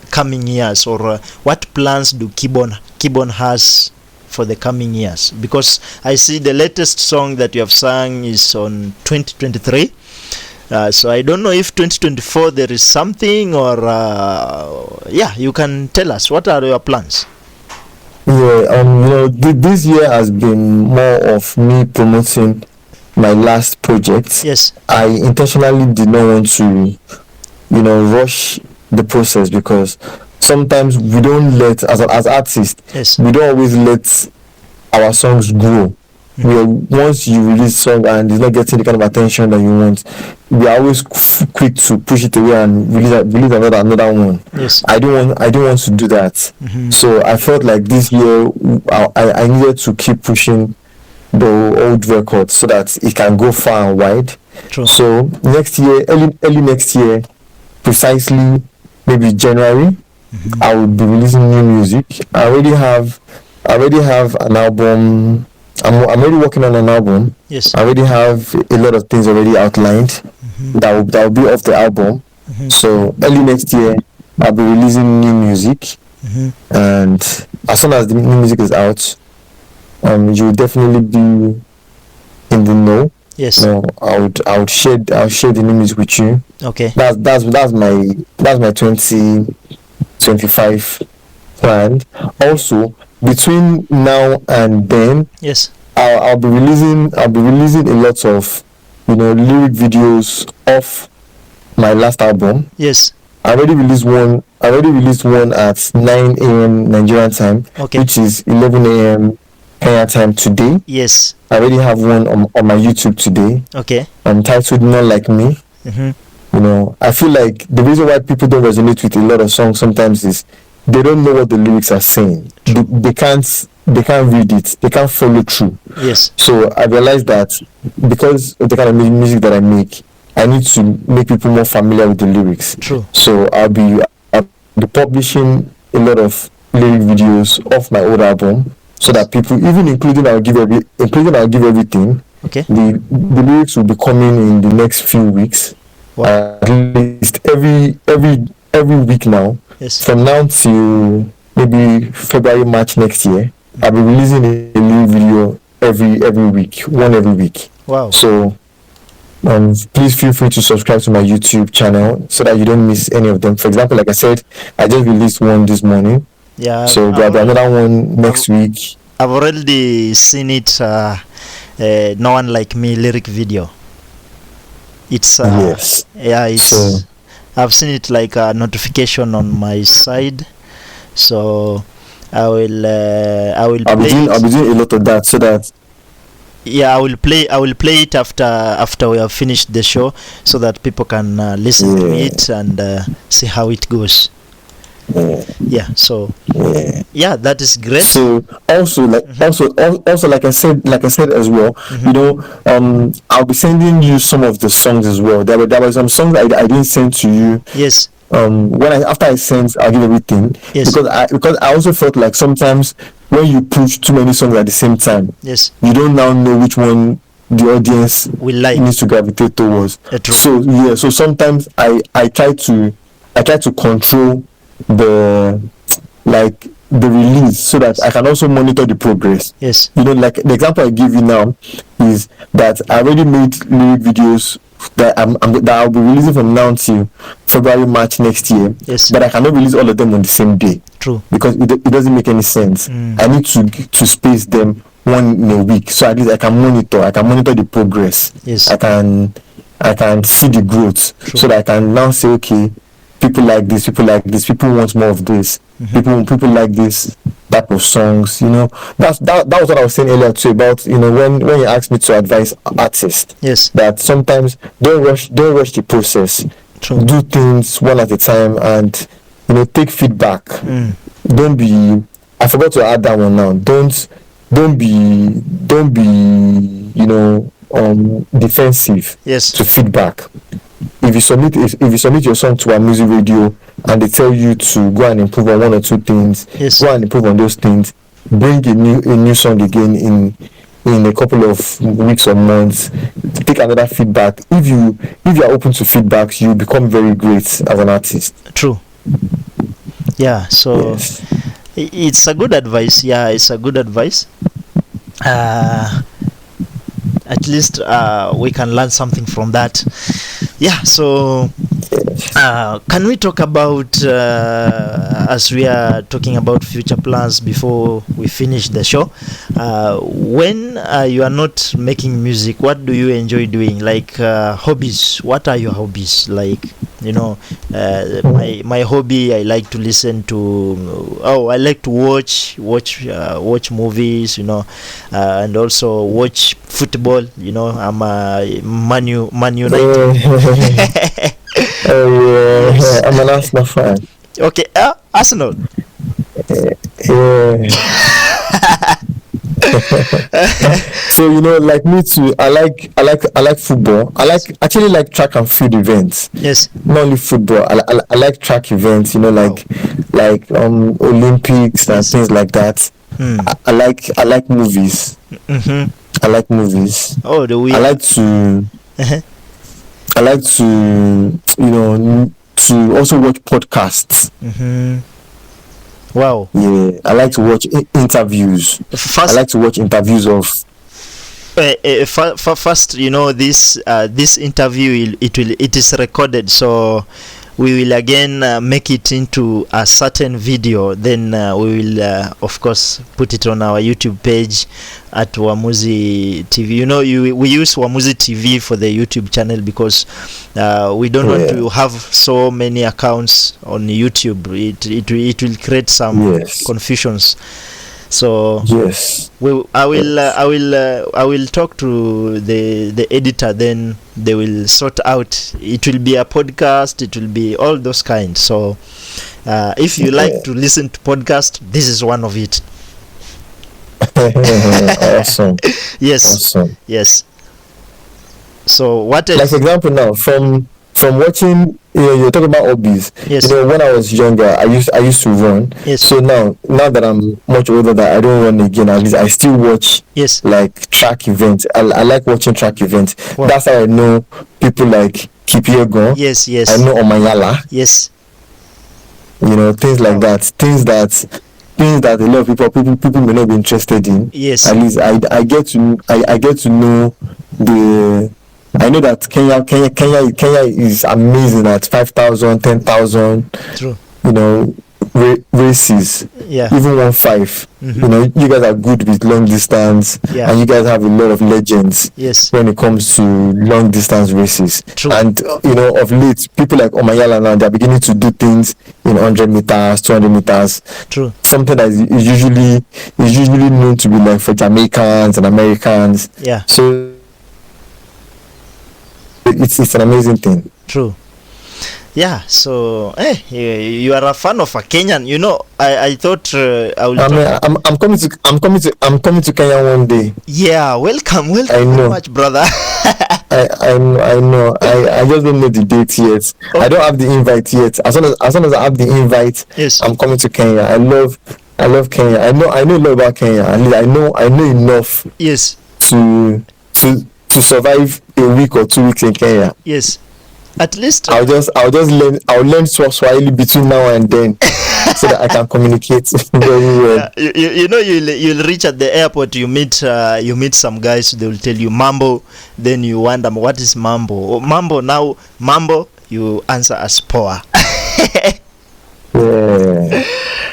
coming years, or what plans do Keybone has for the coming years? Because I see the latest song that you have sung is on 2023. So I don't know if 2024 there is something, or yeah, you can tell us what are your plans. Yeah, this year has been more of me promoting my last project. Yes. I intentionally did not want to, rush the process, because sometimes we don't let, as artists, Yes. we don't always let our songs grow. Once you release song and it's not getting the kind of attention that you want, we are always quick to push it away and release another one. Yes. I don't want to do that. So I felt like this year I needed to keep pushing the old record so that it can go far and wide. True. So next year, early next year, precisely maybe January, I will be releasing new music. I already have an album. I'm already working on an album. Yes. I already have a lot of things already outlined that will be off the album. So early next year, I'll be releasing new music, and as soon as the new music is out, you will definitely be in the know. Yes. I would share the new music with you. Okay. That's my 2025 plan. Also, between now and then, Yes. I'll be releasing a lot of lyric videos of my last album. Yes. I already released one at 9 a.m. Nigerian time, Okay. which is 11 a.m. Kenya time today. Yes. I already have one on my YouTube today. Okay. Titled "Not Like Me." I feel like the reason why people don't resonate with a lot of songs sometimes is they don't know what the lyrics are saying. They can't read it. They can't follow through. Yes. So I realized that because of the kind of music that I make, I need to make people more familiar with the lyrics. True. So I'll be publishing a lot of lyric videos of my old album, so that people, even including I'll give everything. Okay. The lyrics will be coming in the next few weeks. Wow. At least every week now. Yes. From now till maybe February, March next year, I'll be releasing a new video every week, one every week. Wow. So please feel free to subscribe to my YouTube channel so that you don't miss any of them. For example, like I said, I just released one this morning. Yeah. So there'll be another one next week. I've already seen it. No One Like Me lyric video. It's yes. Yeah. It's. So, I've seen it like a notification on my side. So I will play I'll be doing a lot of that so that. Yeah, I will play it after we have finished the show, so that people can listen to it and see how it goes. Yeah. So yeah, that is great. So also like I said as well, I'll be sending you some of the songs as well. There were some songs I didn't send to you. Yes. After I send, I'll give everything. Yes. Because I also felt like sometimes when you push too many songs at the same time, Yes. you don't now know which one the audience will like, needs to gravitate towards. True. So sometimes I try to control the release so that I can also monitor the progress. Yes. Like the example I give you now is that I already made lyric videos that I'll be releasing from now till February, March next year. Yes. But I cannot release all of them on the same day. True. Because it doesn't make any sense. I need to space them one in a week, so at least I can monitor the progress. Yes. I can see the growth. True. So that I can now say, okay, people like this, people want more of this. People like this type of songs. That was what I was saying earlier too about when you asked me to advise artists. Yes. That sometimes don't rush the process. True. Do things one at a time and take feedback. Don't be, I forgot to add that one now. Don't be defensive. Yes. To feedback. If you submit your song to a music radio and they tell you to go and improve on one or two things, yes, go and improve on those things, bring a new song again in a couple of weeks or months, take another feedback. If you are open to feedback, you become very great as an artist. True. Yeah, so yes, it's a good advice. Yeah, it's a good advice. At least we can learn something from that. Yeah, so can we talk about, as we are talking about future plans before we finish the show, when you are not making music, what do you enjoy doing? Like hobbies, what are your hobbies? Like, you know, my hobby, I like to listen to, I like to watch movies, you know, and also watch football. You know, I'm a Man United. Oh yeah, Yes. I'm an Arsenal fan. Okay, Arsenal. Yeah. So you know, like me too. I like football. Actually like track and field events. Yes. Not only football. I like track events. You know, like Olympics and Yes. things like that. Hmm. I like movies. Mm-hmm. I like movies. Oh, the way. I like to Uh-huh. I like to to also watch podcasts. Mm-hmm. Wow. Yeah, I like to watch interviews. I First, like to watch interviews of. first, you know, this interview, it is recorded, so we will again make it into a certain video. Then we will, of course, put it on our YouTube page at Wamuzi TV. You know, we use Wamuzi TV for the YouTube channel because we don't want to have so many accounts on YouTube. It will create some confusions. So yes, I will talk to the editor, then they will sort out. It will be a podcast, it will be all those kinds. So if you like to listen to podcast, this is one of it. awesome. Yes. Awesome. Yes. So what else? Like for example, now from watching, you're talking about hobbies. Yes. You know, when I was younger, I used to run. Yes. So now that I'm much older, that I don't run again, at least I still watch. Yes. Like track events. I like watching track events. Wow. That's how I know people like Keybone. Yes. Yes. I know Omayala. Yes. You know, things like that. Things that a lot of people may not be interested in. Yes. At least I get to know the. I know that Kenya is amazing at 5,000, 10,000. True. You know, races. Yeah. Even 1.5. Mhm. You know, you guys are good with long distance, Yeah. and you guys have a lot of legends. Yes. When it comes to long distance races. True. And you know, of late, people like Omayala now, they're beginning to do things in 100 meters, 200 meters. True. Something that is usually known to be like for Jamaicans and Americans. Yeah. So it's an amazing thing. True. Yeah. So, you are a fan of a Kenyan. You know, I thought I will. I mean, I'm coming to Kenya one day. Yeah. Welcome. I Very know. much, brother. I know. I just don't know the date yet. I don't have the invite yet. As soon as I have the invite, Yes. I'm coming to Kenya. I love Kenya. I know a lot about Kenya. At least I know enough Yes. to survive a week or 2 weeks in Kenya. Yes. At least. I'll learn Swahili between now and then so that I can communicate very well. You know, you'll reach at the airport, you meet some guys, they will tell you mambo, then you wonder what is mambo. Mambo, you answer as poa. Yeah.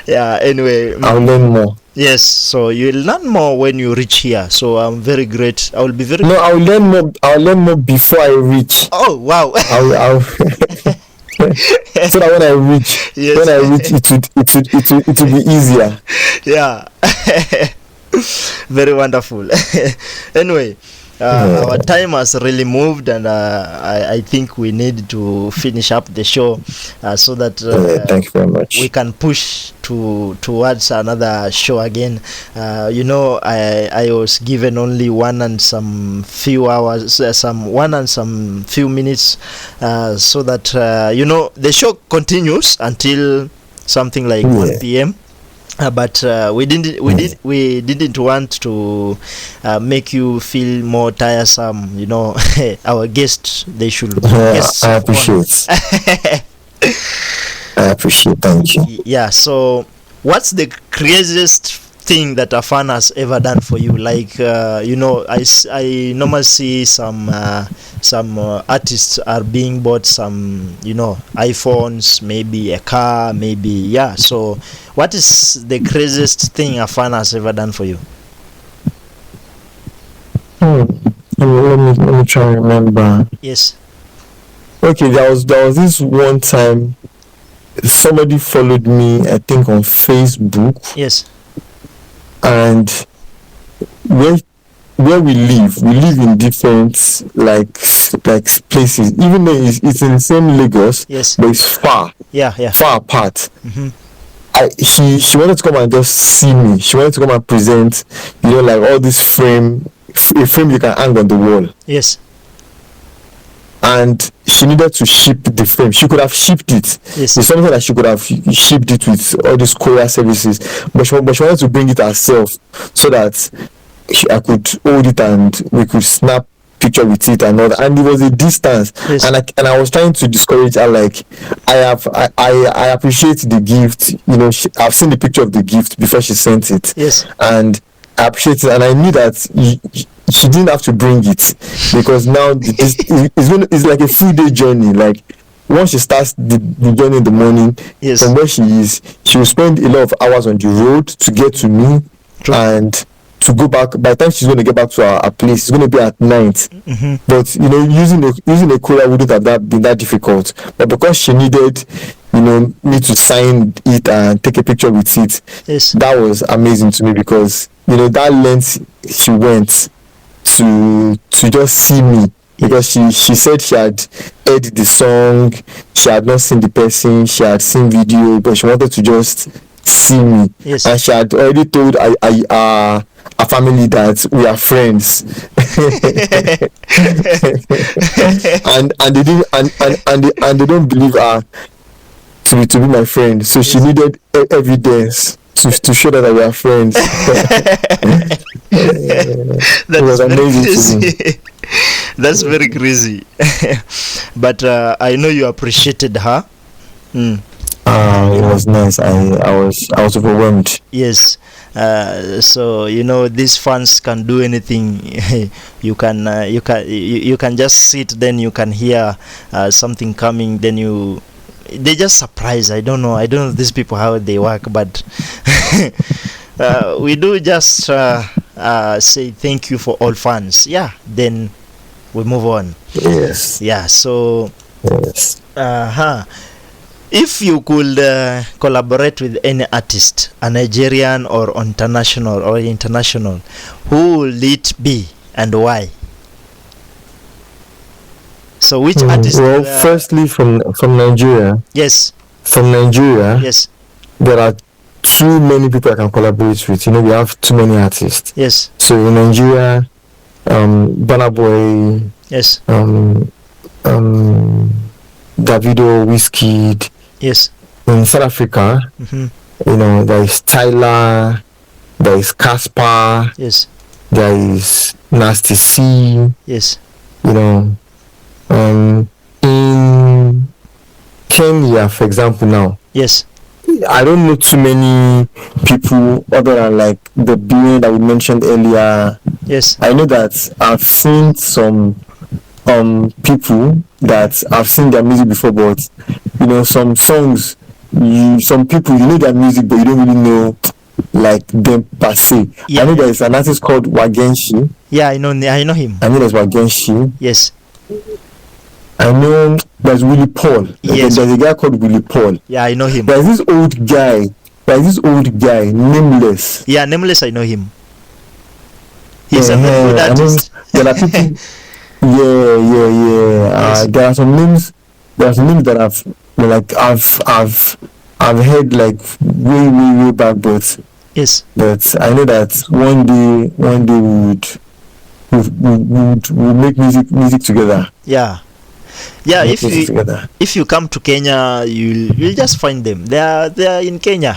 Yeah, anyway. I'll learn more. Yes, so you'll learn more when you reach here. So I'm very great. I will be very. No, I'll learn more before I reach. Oh wow. I'll so that when I reach, it will be easier. Yeah. Very wonderful. Anyway, our time has really moved, and I think we need to finish up the show so that thank you very much. we can push towards another show again. You know, I was given only 1 and some few hours, some few minutes, so that you know, the show continues until something like 1 p.m. But we didn't want to make you feel more tiresome. You know, our guests, they should. I appreciate. I appreciate. Thank you. Yeah. So, what's the craziest thing that a fan has ever done for you? Like, I normally see some artists are being bought some, iPhones, maybe a car, maybe, yeah. So what is the craziest thing a fan has ever done for you? Let me try and remember. Yes. Okay, there was this one time somebody followed me, I think on Facebook. Yes. And where we live in different like places. Even though it's in the same Lagos, Yes. but it's far apart. Mm-hmm. She wanted to come and just see me. She wanted to come and present, like all this a frame you can hang on the wall. Yes. And she needed to ship the frame. She could have shipped it. Yes. It's something that she could have shipped it with all these courier services. But she wanted to bring it herself so that I could hold it and we could snap picture with it and all that. And it was a distance. Yes. And I was trying to discourage her, like, I appreciate the gift. I've seen the picture of the gift before she sent it. Yes. And I appreciate it. And I knew that she didn't have to bring it, because now it's like a full day journey. Like, once she starts the journey in the morning, yes, from where she is, she will spend a lot of hours on the road to get to me. True. And to go back. By the time she's going to get back to her place, it's going to be at night. Mm-hmm. But using a courier wouldn't have been that difficult. But because she needed me to sign it and take a picture with it, yes, that was amazing to me, because that length she went to just see me, because she said she had heard the song, she had not seen the person, she had seen video, but she wanted to just see me. Yes. And she had already told a family that we are friends. and they don't believe her to be my friend, so she needed evidence to show that we are friends. That was very crazy. That's very crazy. But I know you appreciated her. It was nice. I was overwhelmed. Yes. So these fans can do anything. you can just sit, then you can hear something coming, then they just surprise. I don't know these people how they work, but we do just say thank you for all fans. Yeah, then we move on. Yes. Yeah. So yes. If you could collaborate with any artist, a Nigerian or international, who will it be and why? So which artist? Well, firstly from Nigeria. Yes. From Nigeria. Yes. There are too many people I can collaborate with. We have too many artists. Yes. So in Nigeria, Burna Boy. Yes. Davido, Wizkid. Yes. In South Africa, there is Tyler, there is Casper. Yes. There is Nasty C. Yes. In Kenya, for example, now. Yes. I don't know too many people other than like the being that we mentioned earlier. Yes. I know that I've seen some people that I've seen their music before, but some songs, some people their music, but you don't really know like them per se. Yeah. I know there's an artist called Wagenshi. Yeah, I know him. I know there's Wagenshi. Yes. I know there's Willie Paul. Yes. There's a guy called Willie Paul. Yeah, I know him. There's this old guy, Nameless. Yeah, Nameless, I know him. He's a very good artist. There are people. Yes. There are some names that I've heard like way back, but yes. But I know that one day we would make music together. Yeah. If you come to Kenya, you'll just find them. They are in Kenya.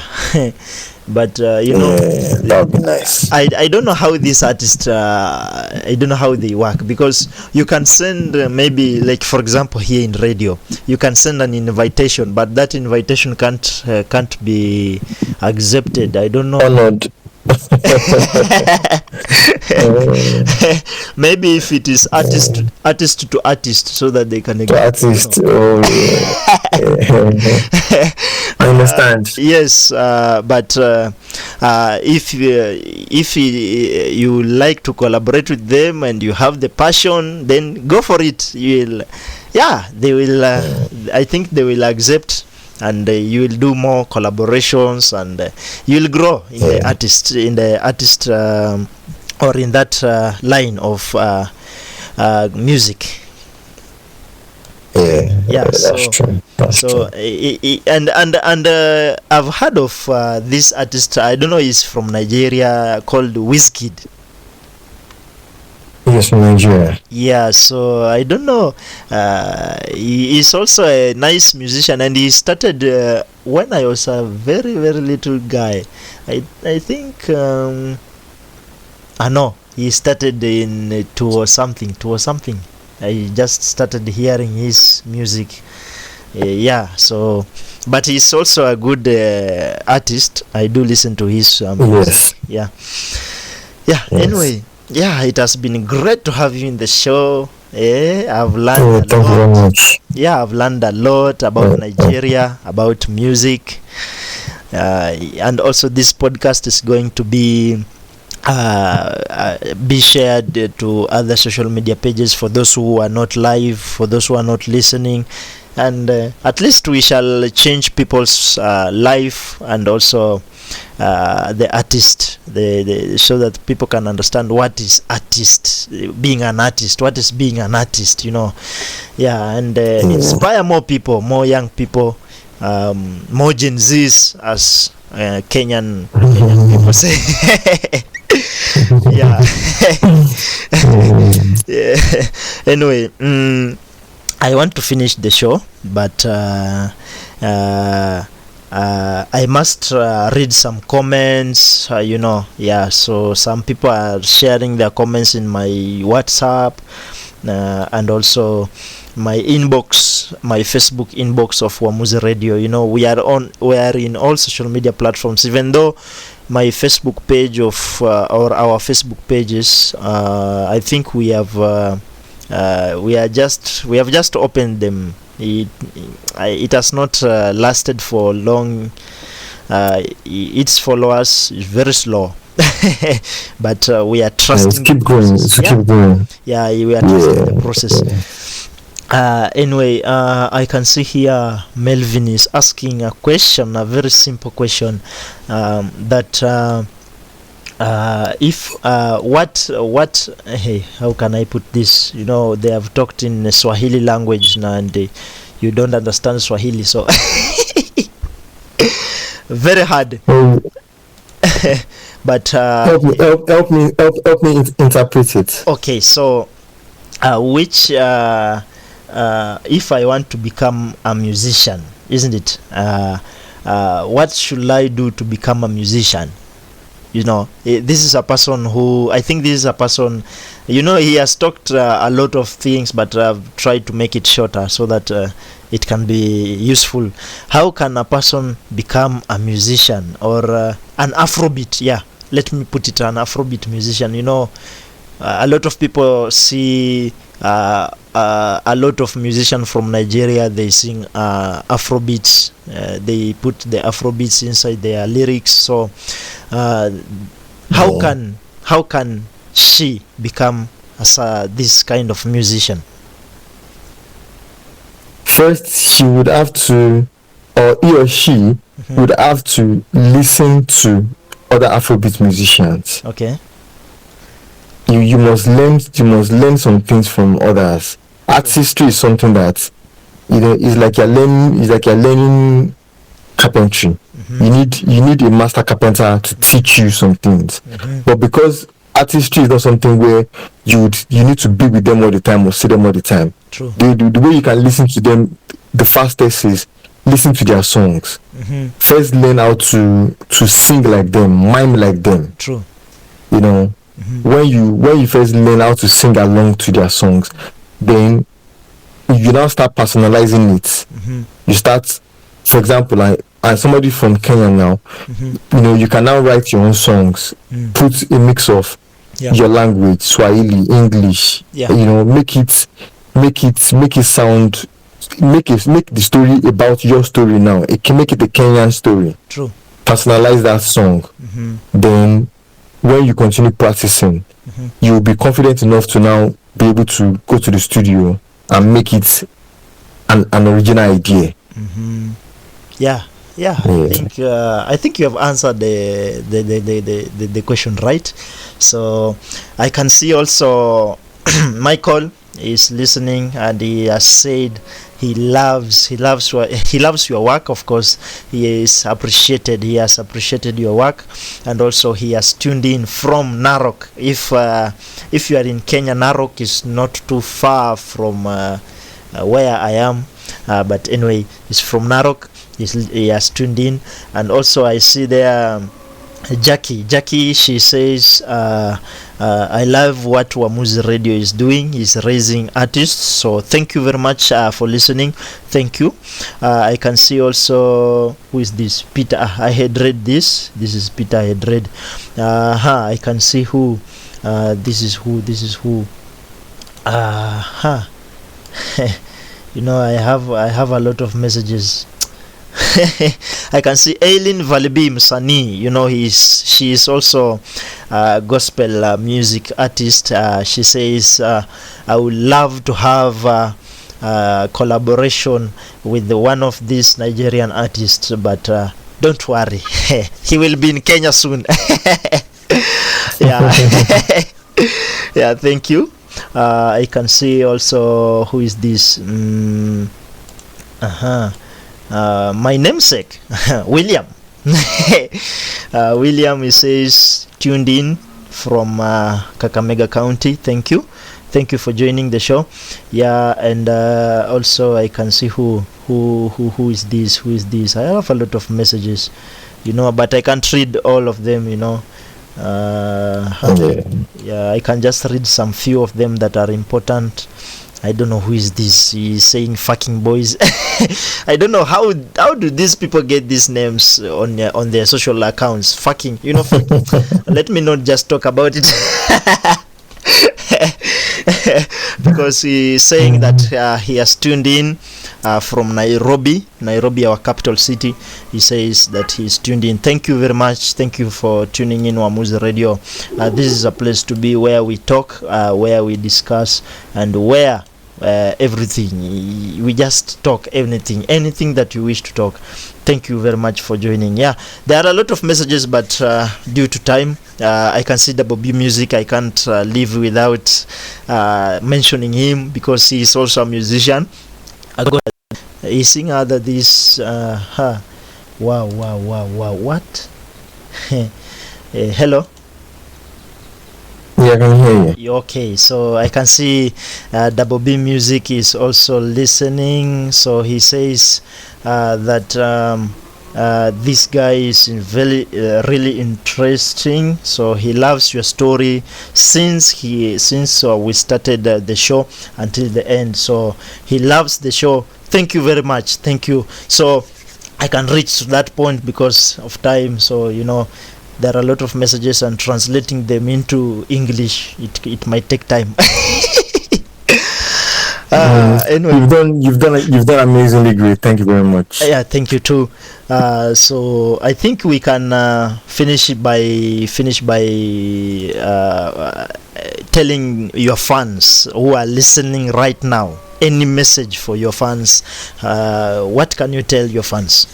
But that would be nice. I don't know how these artists I don't know how they work, because you can send maybe, like, for example, here in radio you can send an invitation, but that invitation can't be accepted. I don't know. Maybe if it is artist to artist, so that they can To artist. Oh, yeah. I understand. Yes, but if you like to collaborate with them and you have the passion, then go for it. They will. I think they will accept, and you will do more collaborations, and you will grow in the artist, or in that line of music. That's true. That's So true. and I've heard of this artist. I don't know, he's from Nigeria, called Wizkid. Yes, from Nigeria. Yeah, so I don't know. He is also a nice musician, and he started when I was a very very little guy. I think I know he started in two or something. I just started hearing his music. So, but he's also a good artist. I do listen to his music. Yes. Yes. Anyway, it has been great to have you in the show. I've learned a Thank you very lot. much. I've learned a lot about Nigeria, about music, and also this podcast is going to be shared to other social media pages for those who are not live, for those who are not listening, and at least we shall change people's life, and also the artist, so that people can understand what is being an artist, and inspire more people, more young people, more Gen Zs, as Kenyan people say. Anyway, I want to finish the show, but I must read some comments. So some people are sharing their comments in my WhatsApp, and also my inbox, my Facebook inbox of Wamuzi Radio. We are in all social media platforms, even though my Facebook page or our Facebook pages, I think we have just opened them. It has not lasted for long. Its followers is very slow. But we are trusting. Keep going. Keep going. We are trusting the process. Anyway, I can see here Melvin is asking a question, a very simple question, that how can I put this? They have talked in Swahili language now, and you don't understand Swahili, so very hard. But help me interpret it. Okay, so which if I want to become a musician, isn't it? What should I do to become a musician? This is a person who, I think this is a person, he has talked a lot of things, but I've tried to make it shorter so that it can be useful. How can a person become a musician, or an Afrobeat? Let me put it, an Afrobeat musician. A lot of people see a lot of musicians from Nigeria, they sing Afrobeats. They put the Afrobeats inside their lyrics. So how can she become this kind of musician? First, she would have to, or he or she would have to listen to other Afrobeat musicians. Okay. You must learn some things from others. Artistry is something that is like you're learning carpentry. You need a master carpenter to teach you some things. But because artistry is not something where you need to be with them all the time or see them all the time. True. The way you can listen to them the fastest is listen to their songs. First, learn how to sing like them, mime like them. True. When you first learn how to sing along to their songs, then you now start personalizing it. You start, for example, as somebody from Kenya now, you can now write your own songs, put a mix of your language, Swahili, English, make it sound, make the story about your story now. It can make it a Kenyan story. True. Personalize that song. Then when you continue practicing, you'll be confident enough to now be able to go to the studio and make it an original idea. I think you have answered the question right. So I can see also Michael is listening, and he has said he loves your work. Of course, he has appreciated your work, and also he has tuned in from Narok. If you are in Kenya, Narok is not too far from where I am, but anyway, it's from Narok. He has tuned in. And also I see there Jackie, she says I love what Wamuzi Radio is doing. He's raising artists, so thank you very much for listening. Thank you. I can see also, who is this? Peter. I had read this is Peter. I had read. I can see who this is who I have a lot of messages. I can see Aileen Valibi Msani. She is also a gospel music artist. She says I would love to have collaboration with one of these Nigerian artists, but don't worry, he will be in Kenya soon. Yeah, thank you. I can see also, who is this? My namesake, William. William, he says tuned in from Kakamega County. Thank you for joining the show. And also I can see who is this. I have a lot of messages, but I can't read all of them. I can just read some few of them that are important. I don't know who is this. He's saying fucking boys. I don't know how do these people get these names on their social accounts. Fucking, let me not just talk about it. Because he's saying that he has tuned in from Nairobi, our capital city. He says that he's tuned in. Thank you very much. Thank you for tuning in Wamuzi Radio. This is a place to be, where we talk, where we discuss, and where everything, we just talk anything that you wish to talk. Thank you very much for joining. There are a lot of messages, but due to time, I can see Double B Music. I can't live without mentioning him, because he is also a musician. He sing other this wow, what? Hello. Yeah, I can hear you. Okay, so I can see Double B Music is also listening. So he says that this guy is really interesting. So he loves your story since we started the show until the end. So he loves the show. Thank you very much. Thank you. So I can reach to that point because of time. So there are a lot of messages, and translating them into English, it might take time. Anyway, you've done amazingly great. Thank you very much. Yeah, thank you too. So I think we can finish by telling your fans who are listening right now, any message for your fans. What can you tell your fans?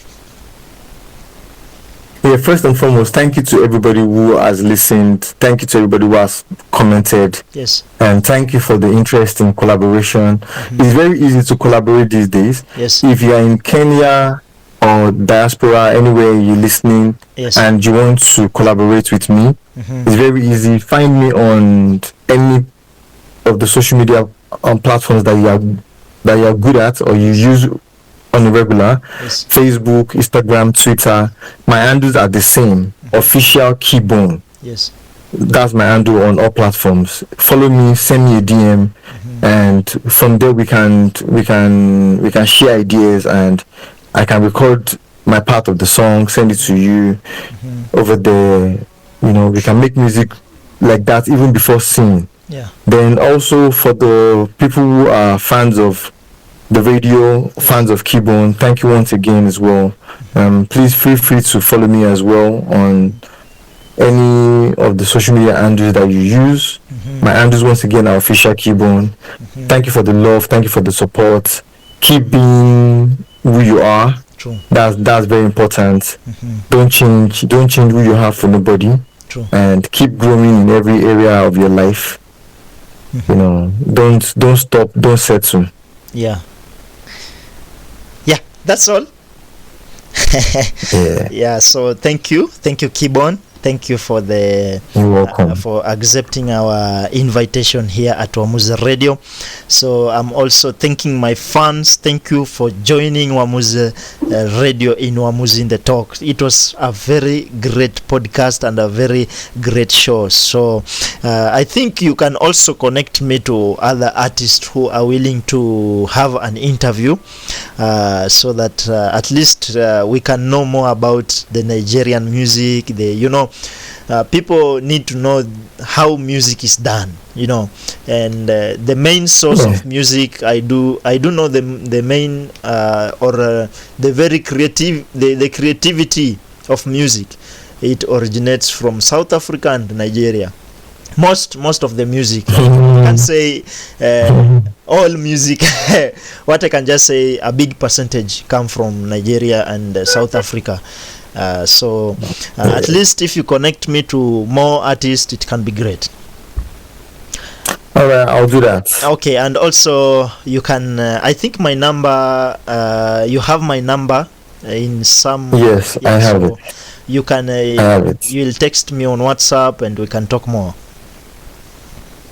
Yeah, first and foremost, thank you to everybody who has listened. Thank you to everybody who has commented. Yes. And thank you for the interest in collaboration. It's very easy to collaborate these days. Yes. If you are in Kenya or diaspora, anywhere you're listening, yes, and you want to collaborate with me, it's very easy. Find me on any of the social media platforms that you are good at or you use on a regular. Yes. Facebook, Instagram, Twitter. My handles are the same. Official Keybone. Yes. That's my handle on all platforms. Follow me, send me a DM, and from there we can share ideas, and I can record my part of the song, send it to you over there. You know, we can make music like that even before singing. Yeah. Then also for the people who are fans of the radio, fans of Keybone, thank you once again as well. Please feel free to follow me as well on any of the social media handles that you use. My handles once again are official Keybone. Thank you for the love, thank you for the support. Keep being who you are. True. That's very important. Don't change who you are for nobody. True. And keep growing in every area of your life. You know, don't stop, don't settle. Yeah, that's all. Yeah, so thank you Keybone. Thank you for the You're welcome. for accepting our invitation here at Wamuzi Radio. So I'm also thanking my fans. Thank you for joining Wamuzi Radio in Wamuzi in the Talk. It was a very great podcast and a very great show. So I think you can also connect me to other artists who are willing to have an interview, so that at least we can know more about the Nigerian music. People need to know how music is done, and the main source of music. I do know the main the very creative, the creativity of music. It originates from South Africa and Nigeria. Most of the music, I can't say all music. What I can just say, a big percentage come from Nigeria and South Africa. So at least if you connect me to more artists, it can be great. All right, I'll do that. Okay, and also you can I think my number, you have my number in some. Yes, I have it. You can I have it. you'll text me on WhatsApp and we can talk more.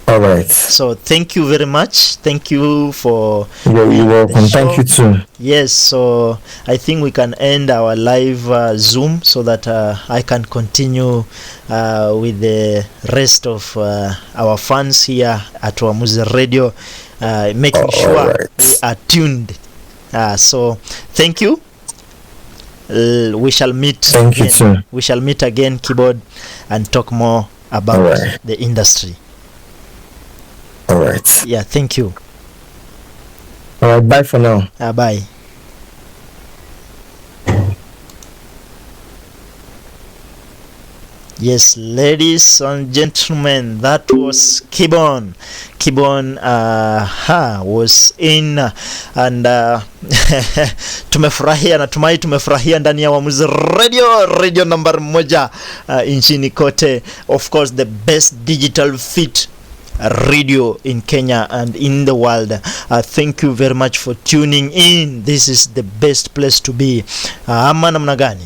All right. So thank you very much. Thank you for. You're welcome. Thank you too. Yes, so I think we can end our live Zoom so that I can continue with the rest of our fans here at Wamuzi Radio, making sure we are tuned. So thank you. We shall meet. Thank you too. We shall meet again, Keyboard, and talk more about the industry. All right. Yeah, thank you. All right, bye for now. Bye. Yes, ladies and gentlemen, that was Keybone. Keybone was in and tumefurahia, natumai tumefurahia ndani ya Wamuzi Radio number 1 nchini kote. Of course, the best digital fit radio in Kenya and in the world. Thank you very much for tuning in. This is the best place to be. Ama namna gani?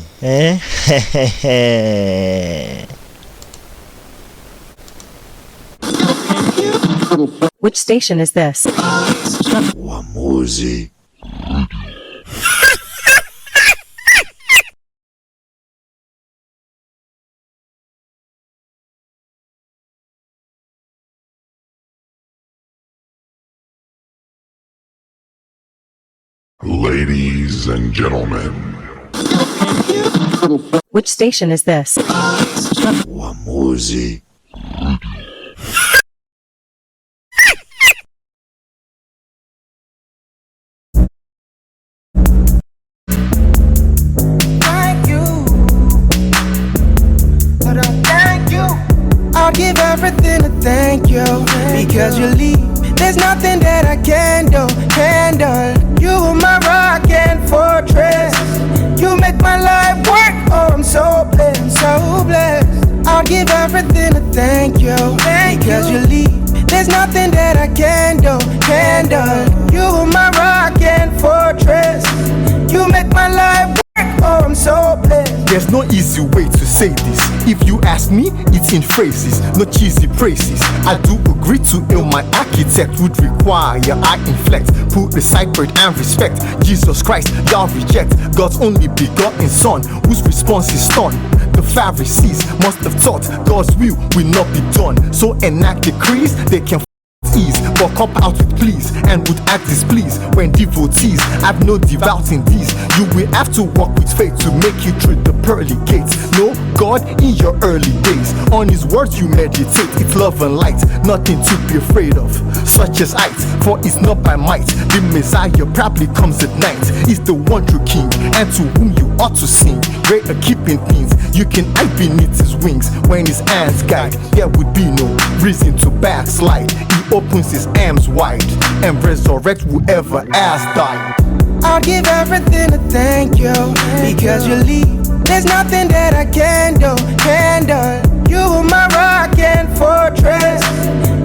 Which station is this? Wamuzi. Ladies and gentlemen, Which station is this? Wamuzi. Thank you, but I thank you. I'll give everything to thank you, because you leave. There's nothing that I can do, handle. You are my rock and fortress. You make my life work. Oh, I'm so blessed, so blessed. I'll give everything to thank you, because you leave. There's nothing that I can do, handle. You are my rock and fortress. You make my life work. Oh, I'm so blessed. There's no easy way to say this. If you ask me, it's in phrases, no cheesy praises. I do agree to ill my architect would require I inflect, put the sacred and respect. Jesus Christ, thou reject God's only begotten Son, whose response is stunned. The Pharisees must have thought God's will not be done, so enact decrees they can ease, but cop out with please and would act displeased when devotees have no devout in these. You will have to walk with faith to make you through the pearly gates. No God in your early days, on his words you meditate. It's love and light, nothing to be afraid of, such as height, for it's not by might. The Messiah probably comes at night. He's the one true king, and to whom you ought to sing. Great at keeping things, you can hide beneath his wings. When his hands guide, there would be no reason to backslide. He opens his arms wide and resurrects whoever has died. I'll give everything to thank you, because you leave. There's nothing that I can do, handle. You are my rock and fortress.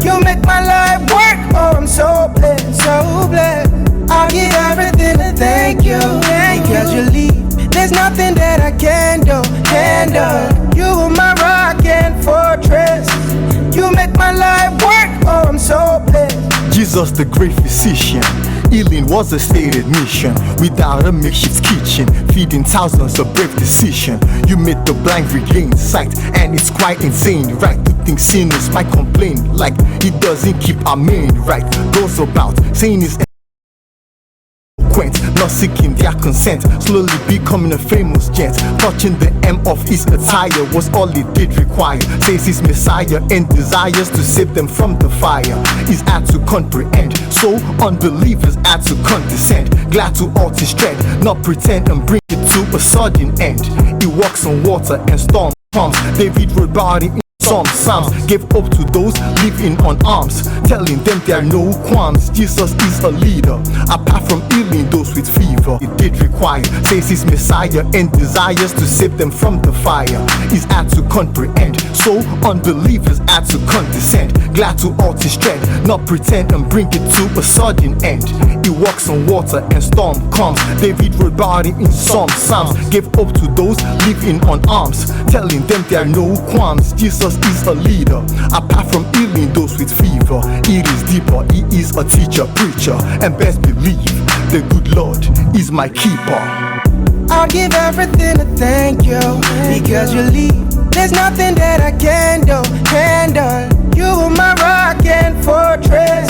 You make my life work, oh I'm so blessed, so blessed. I'll give everything to thank you, because you leave. There's nothing that I can do, handle. You are my rock and fortress. You make my life work, oh I'm so blessed. Jesus the great physician, healing was a stated mission. Without a makeshift kitchen, feeding thousands a brave decision. You made the blind regain sight, and it's quite insane, right? To think sinners might complain like he doesn't keep our main right. Goes about saying his not seeking their consent, slowly becoming a famous gent. Touching the hem of his attire was all he did require. Says his Messiah and desires to save them from the fire is hard to comprehend, so unbelievers had to condescend. Glad to halt his strength, not pretend and bring it to a sudden end. He walks on water and storm comes. David wrote about it in some psalms, gave hope to those living on alms, telling them there are no qualms. Jesus is a leader, apart from healing those with fever. It did require, says his Messiah and desires to save them from the fire is hard to comprehend, so unbelievers had to condescend. Glad to halt his strength, not pretend and bring it to a sudden end. He walks on water and storm comes. David wrote about it in some psalms, gave hope to those living on alms, telling them there are no qualms. Jesus is a leader, apart from healing those with fever. It is deeper, he is a teacher, preacher, and best believe the good Lord is my keeper. I'll give everything to thank you, because you leave. There's nothing that I can do, handle. You are my rock and fortress.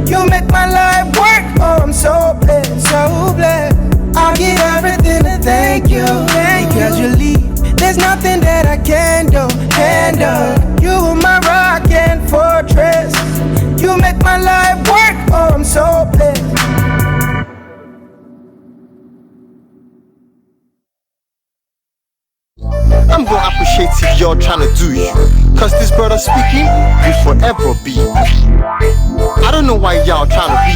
You make my life work, oh I'm so blessed, so blessed. I'll give everything to thank you, because you leave. There's nothing that I can do, handle. You are my rock and fortress. You make my life work, oh I'm so blessed. I'm gonna appreciate if you're trying to do you, cause this brother speaking will forever be me. I don't know why y'all trying to be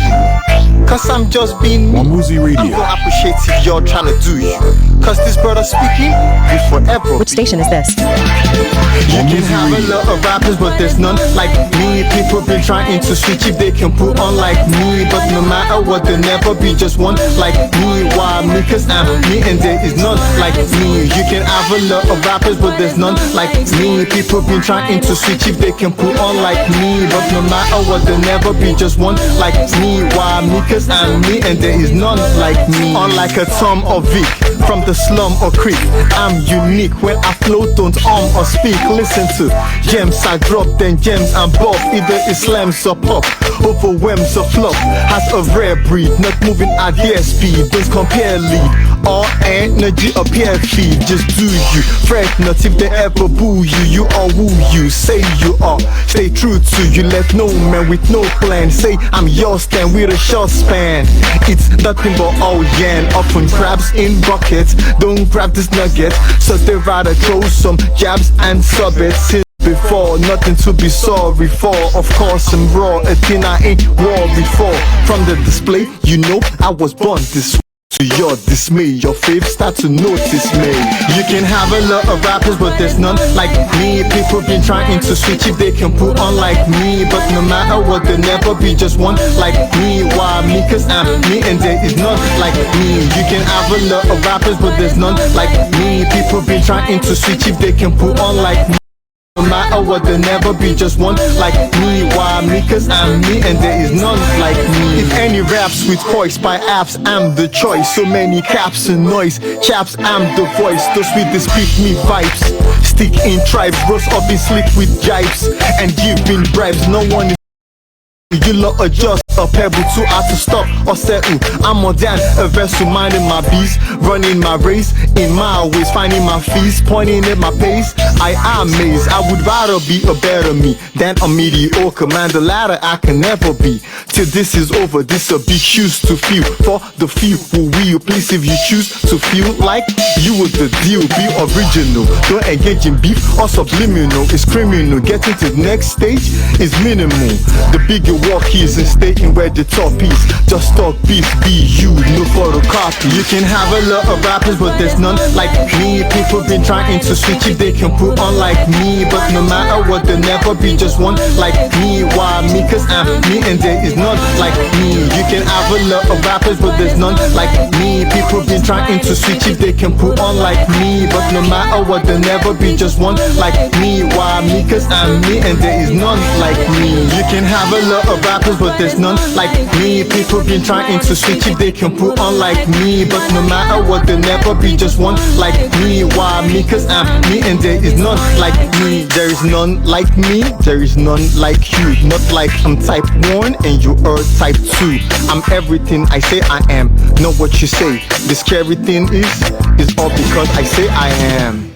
me, cause I'm just being me. I'm gonna appreciate if you're trying to do you, cause this brother speaking will forever Which be station is this? You can have a lot of rappers, but there's none like me. People been trying to switch if they can put on like me, but no matter what, there'll never be just one like me. Why me? Cause I'm me and there is none like me. You can have a lot of rappers, but there's none like me. People been trying to switch if they can put on like me, but no matter what, there'll never be just one like me. Why me? Cause I'm me and there is none like me. Unlike a Tom or Vic from the slum or creek, I'm unique. When I flow, don't or speak. Listen to gems I drop, then gems I'm bob. Either it slams or pop, overwhelms or flop. Has a rare breed, not moving at their speed. Don't compare lead or energy or peer feed. Just do you, fret not if they ever boo you. You are who you say you are. Stay true to you, let no man with no plan say I'm yours, stand with a short span. It's nothing but all yan, often crabs in buckets. Don't grab this nugget, so they rather throw some jabs and sub it. Since before, nothing to be sorry for. Of course I'm raw, a thing I ain't worried for. From the display, you know I was born this way. To your dismay, your fave start to notice me. You can have a lot of rappers, but there's none like me. People been trying to switch if they can put on like me, but no matter what, there'll never be just one like me. Why me? Cause I'm me and there is none like me. You can have a lot of rappers, but there's none like me. People been trying to switch if they can put on like me. No matter what, there'll never be just one like me. Why me? Cause I'm me and there is none like me. If any raps with voice by apps, I'm the choice. So many caps and noise, chaps, I'm the voice. Those with the speak me vibes, stick in tribes, roast up in slick with jibes, and giving bribes. No one is You lot are just a pebble too hard to stop or settle. I'm more than a vessel, minding my beast, running my race in my ways, finding my feast, pointing at my pace. I am amazed. I would rather be a better me than a mediocre man. The latter I can never be. Till this is over, this a big shoes to fill for the few who will. Please, if you choose to feel like you were the deal, be original. Don't engage in beef or subliminal. It's criminal. Getting to the next stage is minimal. The bigger walk is in stating where the top is. Just talk beef, be you, no photocopy. You can have a lot of rappers, but there's none like me. People been trying to switch it, they can put on like me. But no matter what, there'll never be just one like me. Why me? Cause I'm me and there is none like me. You can have a lot of rappers, but there's none like me. People been trying to switch it, they can put on like me. But no matter what, there'll never be just one like me. Why me? Cause I'm me and there is none like me. You can have a lot of rappers, but there's none like me. People been trying to switch it, they can put on like me. But no matter what, there'll never be just one like me. Why me? Cause I'm me and there is none like me. There is none like me, there is none like you. Not like I'm type 1 and you are type 2. I'm everything I say I am, not what you say. The scary thing is all because I say I am.